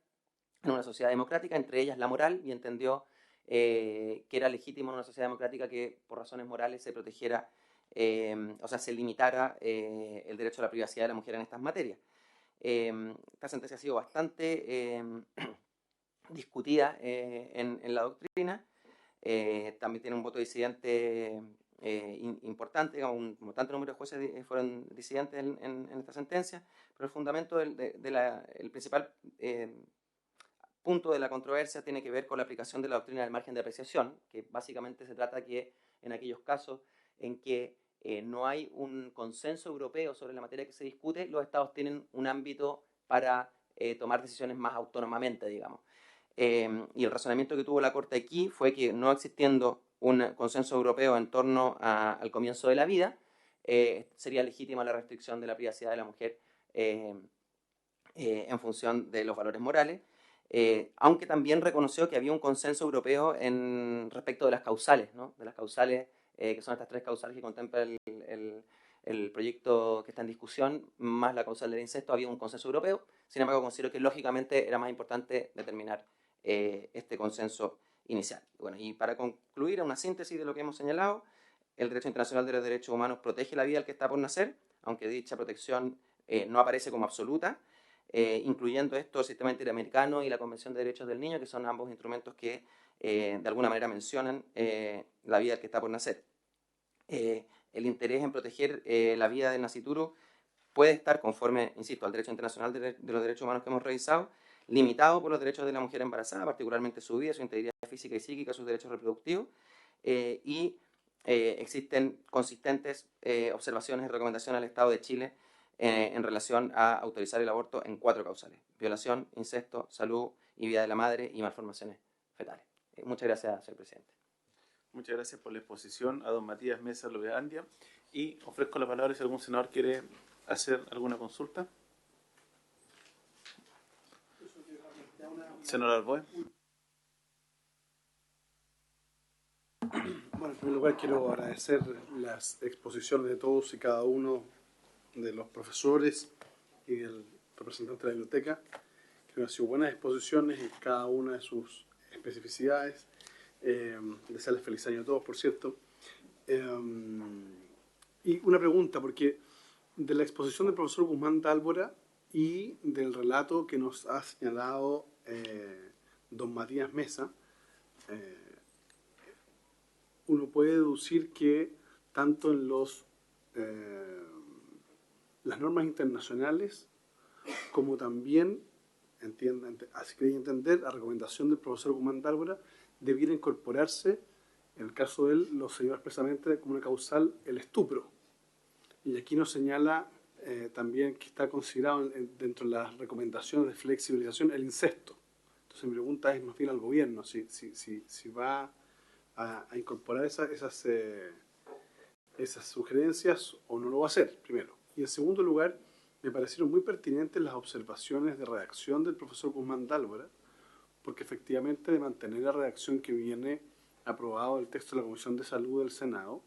en una sociedad democrática, entre ellas la moral, y entendió que era legítimo en una sociedad democrática que por razones morales se protegiera, o sea, se limitara el derecho a la privacidad de la mujer en estas materias. Esta sentencia ha sido bastante discutida en la doctrina. También tiene un voto disidente importante, como tanto número de jueces fueron disidentes en esta sentencia, pero el fundamento el principal punto de la controversia tiene que ver con la aplicación de la doctrina del margen de apreciación, que básicamente se trata que en aquellos casos en que no hay un consenso europeo sobre la materia que se discute, los estados tienen un ámbito para tomar decisiones más autónomamente, digamos. Y el razonamiento que tuvo la Corte aquí fue que no existiendo un consenso europeo en torno al comienzo de la vida, sería legítima la restricción de la privacidad de la mujer en función de los valores morales, aunque también reconoció que había un consenso europeo respecto de las causales, ¿no? De las causales, que son estas 3 causales que contempla el proyecto que está en discusión, más la causal del incesto. Había un consenso europeo. Sin embargo, considero que lógicamente era más importante determinar este consenso inicial. Bueno, y para concluir, una síntesis de lo que hemos señalado: el derecho internacional de los derechos humanos protege la vida del que está por nacer, aunque dicha protección no aparece como absoluta, incluyendo esto el sistema interamericano y la Convención de Derechos del Niño, que son ambos instrumentos que de alguna manera mencionan la vida del que está por nacer. El interés en proteger la vida del nascituro puede estar conforme, insisto, al derecho internacional de los derechos humanos que hemos revisado, limitado por los derechos de la mujer embarazada, particularmente su vida, su integridad física y psíquica, sus derechos reproductivos, y existen consistentes observaciones y recomendaciones al Estado de Chile en relación a autorizar el aborto en 4 causales: violación, incesto, salud y vida de la madre y malformaciones fetales. Muchas gracias, señor presidente. Muchas gracias por la exposición a don Matías Mesa Lovejandia, y ofrezco la palabra si algún senador quiere hacer alguna consulta. Senador Arboe. Bueno, en primer lugar quiero agradecer las exposiciones de todos y cada uno de los profesores y del representante de la biblioteca, que han sido buenas exposiciones y cada una de sus especificidades. Desearles feliz año a todos, por cierto. Y una pregunta, porque de la exposición del profesor Guzmán Tálvora y del relato que nos ha señalado don Matías Mesa, uno puede deducir que tanto en las normas internacionales como también, así quería entender, la recomendación del profesor Guzmán Tálvora debiera incorporarse, en el caso de él, lo señaló expresamente como una causal el estupro. Y aquí nos señala también que está considerado dentro de las recomendaciones de flexibilización el incesto. Entonces mi pregunta es más bien al gobierno, si va a incorporar esas sugerencias o no lo va a hacer, primero. Y en segundo lugar, me parecieron muy pertinentes las observaciones de redacción del profesor Guzmán Tálvora, porque efectivamente de mantener la redacción que viene aprobado el texto de la Comisión de Salud del Senado,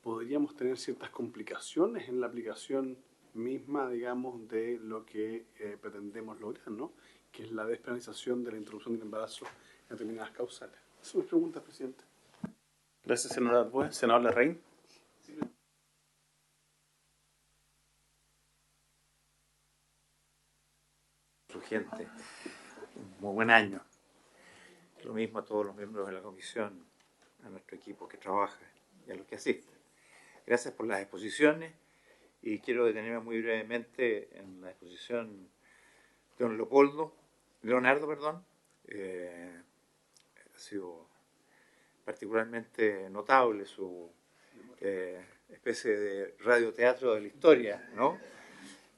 podríamos tener ciertas complicaciones en la aplicación misma, digamos, de lo que pretendemos lograr, ¿no? Que es la despenalización de la interrupción del embarazo en determinadas causales. Esas son mis preguntas, presidente. Gracias, senador Arboe. Senador Larraín. Su gente, un muy buen año. Lo mismo a todos los miembros de la comisión, a nuestro equipo que trabaja y a los que asisten. Gracias por las exposiciones, y quiero detenerme muy brevemente en la exposición de don Leonardo. Ha sido particularmente notable su especie de radioteatro de la historia, ¿no?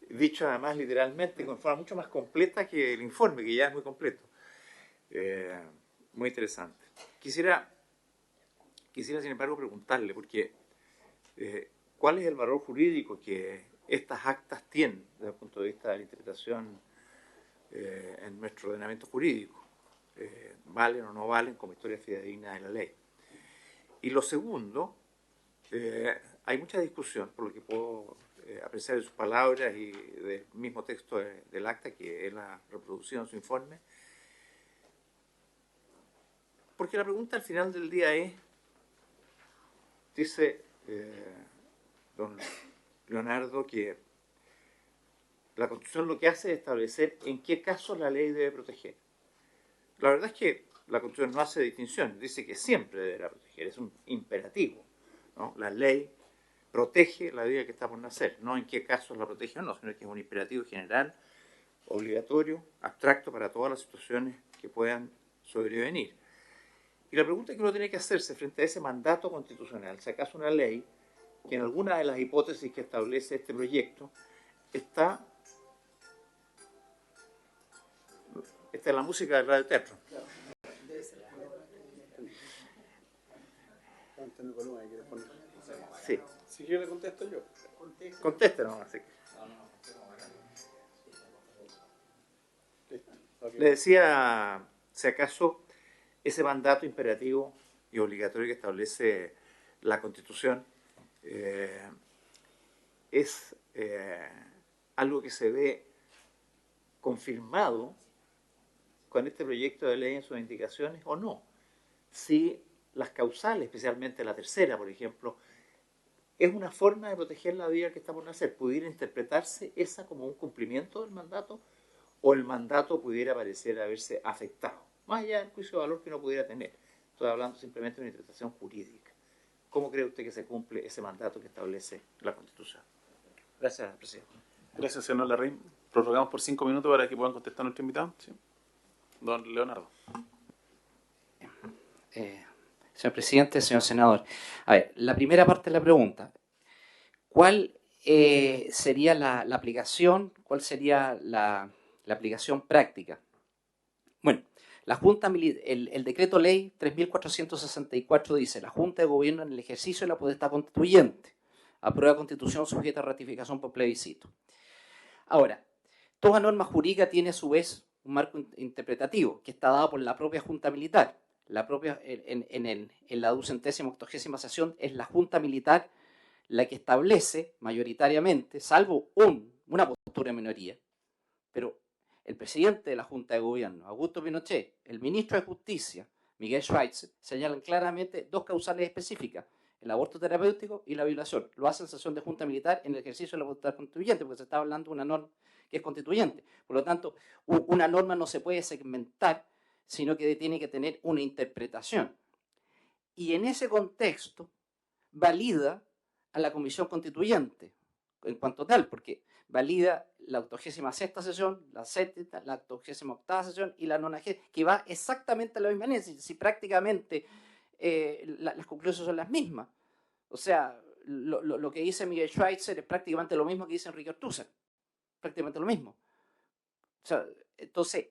Dicho además literalmente, con forma mucho más completa que el informe, que ya es muy completo. Muy interesante. Quisiera, sin embargo, preguntarle, porque ¿cuál es el valor jurídico que estas actas tienen desde el punto de vista de la interpretación en nuestro ordenamiento jurídico? ¿Valen o no valen como historia fidedigna de la ley? Y lo segundo, hay mucha discusión, por lo que puedo apreciar de sus palabras y del mismo texto del acta que él ha reproducido en su informe, porque la pregunta al final del día es, dice don Leonardo, que la Constitución lo que hace es establecer en qué casos la ley debe proteger. La verdad es que la Constitución no hace distinción, dice que siempre deberá proteger, es un imperativo, ¿no? La ley protege la vida que está por nacer, no en qué casos la protege o no, sino que es un imperativo general, obligatorio, abstracto para todas las situaciones que puedan sobrevenir. Y la pregunta que uno tiene que hacerse frente a ese mandato constitucional, si acaso una ley que en alguna de las hipótesis que establece este proyecto está la música del radioteatro. Sí. Si quiere le contesto yo. Contéstenos, así que. Listo. Okay. Le decía, si acaso, ese mandato imperativo y obligatorio que establece la Constitución es algo que se ve confirmado con este proyecto de ley en sus indicaciones o no. Si las causales, especialmente la tercera, por ejemplo, es una forma de proteger la vida que está por nacer, ¿pudiera interpretarse esa como un cumplimiento del mandato o el mandato pudiera parecer haberse afectado? Más allá del juicio de valor que uno pudiera tener. Estoy hablando simplemente de una interpretación jurídica. ¿Cómo cree usted que se cumple ese mandato que establece la Constitución? Gracias, presidente. Gracias, señor Larraín. Prorrogamos por 5 minutos para que puedan contestar nuestro invitado. ¿Sí? Don Leonardo. Señor presidente, señor senador. A ver, la primera parte de la pregunta. ¿Cuál sería la aplicación? ¿Cuál sería la aplicación práctica? Bueno, el decreto ley 3.464 dice: la Junta de Gobierno en el ejercicio de la potestad constituyente aprueba Constitución sujeta a ratificación por plebiscito. Ahora, toda norma jurídica tiene a su vez un marco interpretativo que está dado por la propia Junta Militar. La propia, en la 280ª sesión es la Junta Militar la que establece mayoritariamente, salvo una postura de minoría, pero el presidente de la Junta de Gobierno, Augusto Pinochet, el ministro de Justicia, Miguel Schweitzer, señalan claramente dos causales específicas: el aborto terapéutico y la violación. Lo hace en sesión de Junta Militar en el ejercicio de la potestad constituyente, porque se está hablando de una norma que es constituyente. Por lo tanto, una norma no se puede segmentar, sino que tiene que tener una interpretación. Y en ese contexto valida a la Comisión Constituyente en cuanto tal, porque valida la 86ª sesión, la 70ª, la 88ª sesión y la 90ª, que va exactamente a la misma línea, si prácticamente las conclusiones son las mismas. O sea, lo que dice Miguel Schweitzer es prácticamente lo mismo que dice Enrique Ortúzar, prácticamente lo mismo. O sea, entonces,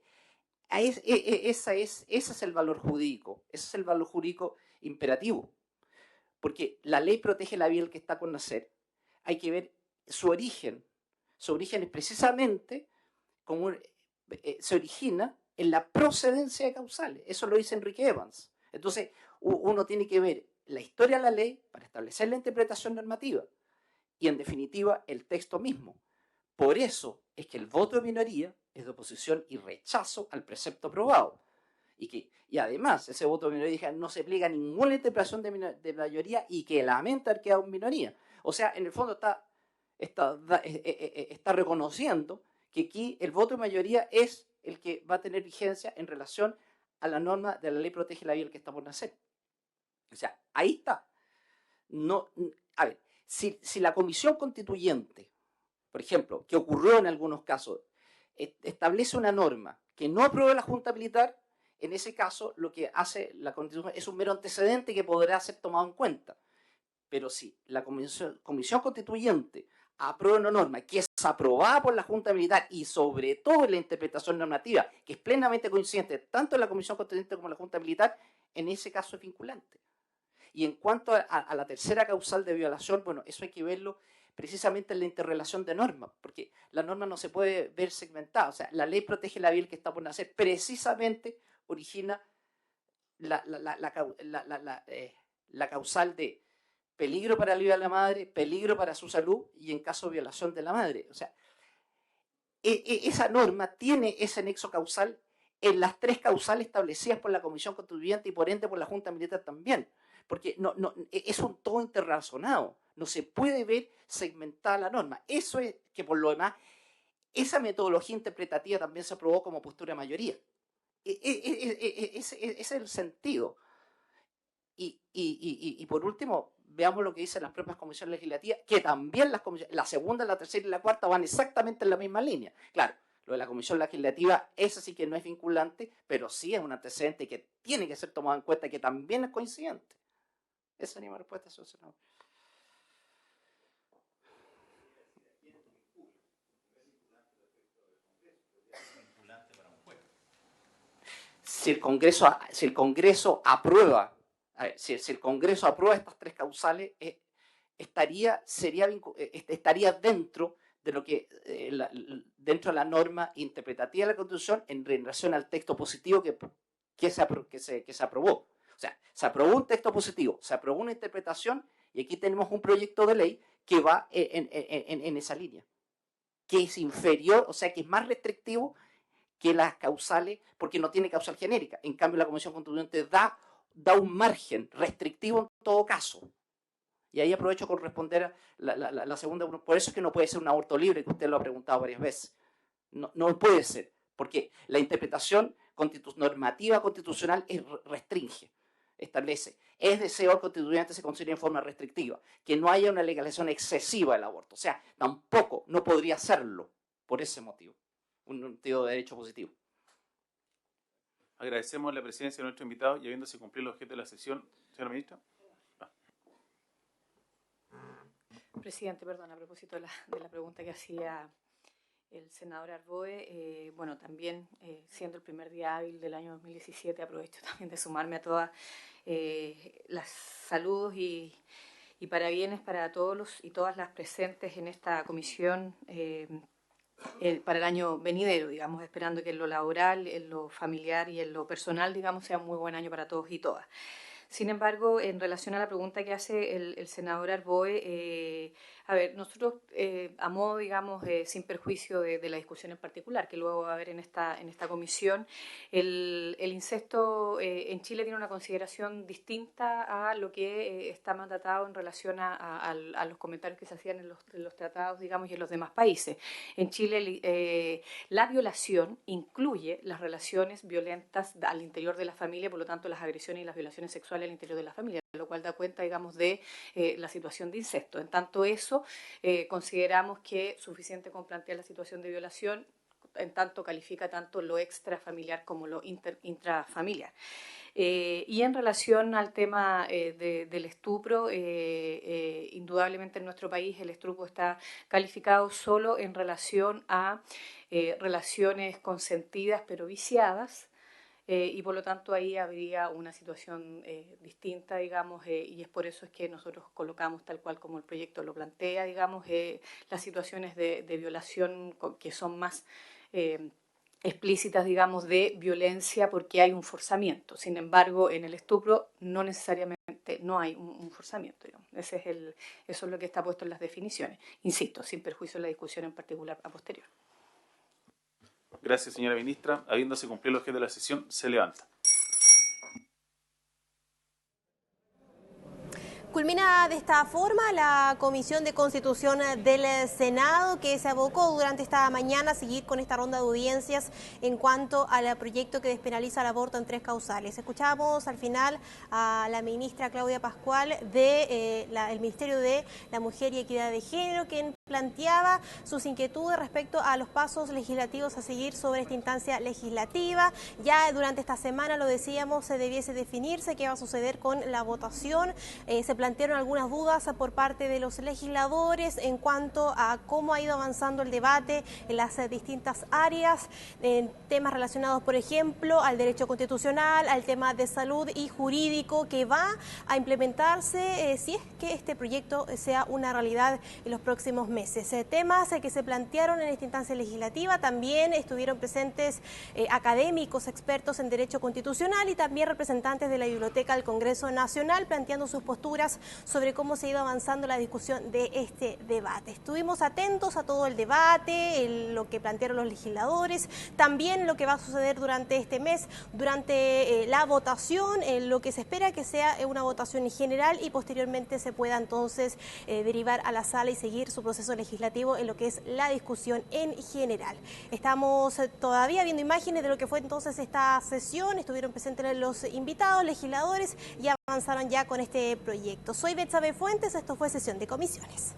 ese es el valor jurídico, ese es el valor jurídico imperativo, porque la ley protege la vida del que está por nacer. Hay que ver su origen. Su origen es precisamente como se origina en la procedencia de causales. Eso lo dice Enrique Evans. Entonces, uno tiene que ver la historia de la ley para establecer la interpretación normativa y, en definitiva, el texto mismo. Por eso es que el voto de minoría es de oposición y rechazo al precepto aprobado. Y además, ese voto de minoría no se pliega a ninguna interpretación de mayoría y que lamenta haber quedado en minoría. O sea, en el fondo está reconociendo que aquí el voto de mayoría es el que va a tener vigencia en relación a la norma de la ley protege la vida del que está por nacer. O sea, ahí está. A ver, si la Comisión Constituyente, por ejemplo, que ocurrió en algunos casos, establece una norma que no apruebe la Junta Militar, en ese caso lo que hace la Constitución es un mero antecedente que podrá ser tomado en cuenta. Pero si la Comisión Constituyente aprueba una norma que es aprobada por la Junta Militar y sobre todo en la interpretación normativa, que es plenamente coincidente tanto en la Comisión Constituyente como en la Junta Militar, en ese caso es vinculante. Y en cuanto a la tercera causal de violación, bueno, eso hay que verlo precisamente en la interrelación de normas, porque la norma no se puede ver segmentada. O sea, la ley protege la vida del que está por nacer, precisamente origina la causal de peligro para la vida de la madre, peligro para su salud y en caso de violación de la madre. O sea, esa norma tiene ese nexo causal en las tres causales establecidas por la Comisión Constituyente y por ende por la Junta Militar también, porque es un todo interrelacionado, no se puede ver segmentada la norma. Eso es que, por lo demás, esa metodología interpretativa también se aprobó como postura de mayoría. Ese es el sentido. Y por último, veamos lo que dicen las propias comisiones legislativas, que también la segunda, la tercera y la cuarta van exactamente en la misma línea. Claro, lo de la comisión legislativa, esa sí que no es vinculante, pero sí es un antecedente que tiene que ser tomado en cuenta y que también es coincidente. Esa es mi respuesta, señor senador. si el Congreso aprueba, si el Congreso aprueba estas tres causales, estaría dentro de lo que dentro de la norma interpretativa de la Constitución en relación al texto positivo que se aprobó. O sea, se aprobó un texto positivo, se aprobó una interpretación y aquí tenemos un proyecto de ley que va en esa línea, que es inferior, o sea, que es más restrictivo que las causales, porque no tiene causal genérica. En cambio, la Convención Constituyente da un margen restrictivo en todo caso. Y ahí aprovecho con responder a la segunda. Por eso es que no puede ser un aborto libre, que usted lo ha preguntado varias veces. No puede ser, porque la interpretación normativa constitucional restringe, establece. Es deseo del constituyente se considera en forma restrictiva, que no haya una legalización excesiva del aborto. O sea, tampoco no podría hacerlo por ese motivo. Un motivo de derecho positivo. Agradecemos la presencia de nuestro invitado y habiéndose cumplido el objeto de la sesión, señora ministra. Presidente, perdón, a propósito de la pregunta que hacía el senador Arboe, bueno, también siendo el primer día hábil del año 2017, aprovecho también de sumarme a todas las saludos y parabienes para todos y todas las presentes en esta comisión para el año venidero, digamos, esperando que en lo laboral, en lo familiar y en lo personal, digamos, sea un muy buen año para todos y todas. Sin embargo, en relación a la pregunta que hace el senador Arboe, a ver, nosotros, a modo, digamos, sin perjuicio de la discusión en particular, que luego va a haber en esta comisión, el incesto en Chile tiene una consideración distinta a lo que está mandatado en relación a los comentarios que se hacían en los tratados, digamos, y en los demás países. En Chile, la violación incluye las relaciones violentas al interior de la familia, por lo tanto, las agresiones y las violaciones sexuales al interior de la familia, lo cual da cuenta, digamos, de la situación de incesto. En tanto eso, consideramos que es suficiente con plantear la situación de violación, en tanto califica tanto lo extrafamiliar como lo intrafamiliar. Y en relación al tema del estupro, indudablemente en nuestro país el estupro está calificado solo en relación a relaciones consentidas pero viciadas, y por lo tanto ahí habría una situación distinta, digamos, y es por eso es que nosotros colocamos tal cual como el proyecto lo plantea, digamos, las situaciones de violación que son más explícitas, digamos, de violencia porque hay un forzamiento. Sin embargo, en el estupro no necesariamente no hay un forzamiento, digamos. Eso es lo que está puesto en las definiciones. Insisto, sin perjuicio de la discusión en particular a posterior. Gracias, señora ministra. Habiéndose cumplido el objeto de la sesión, se levanta. Culmina de esta forma la Comisión de Constitución del Senado, que se abocó durante esta mañana a seguir con esta ronda de audiencias en cuanto al proyecto que despenaliza el aborto en 3 causales. Escuchamos al final a la ministra Claudia Pascual del Ministerio de la Mujer y Equidad de Género, quien planteaba sus inquietudes respecto a los pasos legislativos a seguir sobre esta instancia legislativa. Ya durante esta semana, lo decíamos, se debiese definirse qué va a suceder con la votación. Se plantearon algunas dudas por parte de los legisladores en cuanto a cómo ha ido avanzando el debate en las distintas áreas, en temas relacionados, por ejemplo, al derecho constitucional, al tema de salud y jurídico que va a implementarse si es que este proyecto sea una realidad en los próximos meses. Temas que se plantearon en esta instancia legislativa, también estuvieron presentes académicos, expertos en derecho constitucional y también representantes de la Biblioteca del Congreso Nacional planteando sus posturas sobre cómo se ha ido avanzando la discusión de este debate. Estuvimos atentos a todo el debate, lo que plantearon los legisladores, también lo que va a suceder durante este mes, durante la votación, lo que se espera que sea una votación en general y posteriormente se pueda entonces derivar a la sala y seguir su proceso legislativo en lo que es la discusión en general. Estamos todavía viendo imágenes de lo que fue entonces esta sesión, estuvieron presentes los invitados, legisladores y avanzaron ya con este proyecto. Soy Betsabe Fuentes, esto fue Sesión de Comisiones.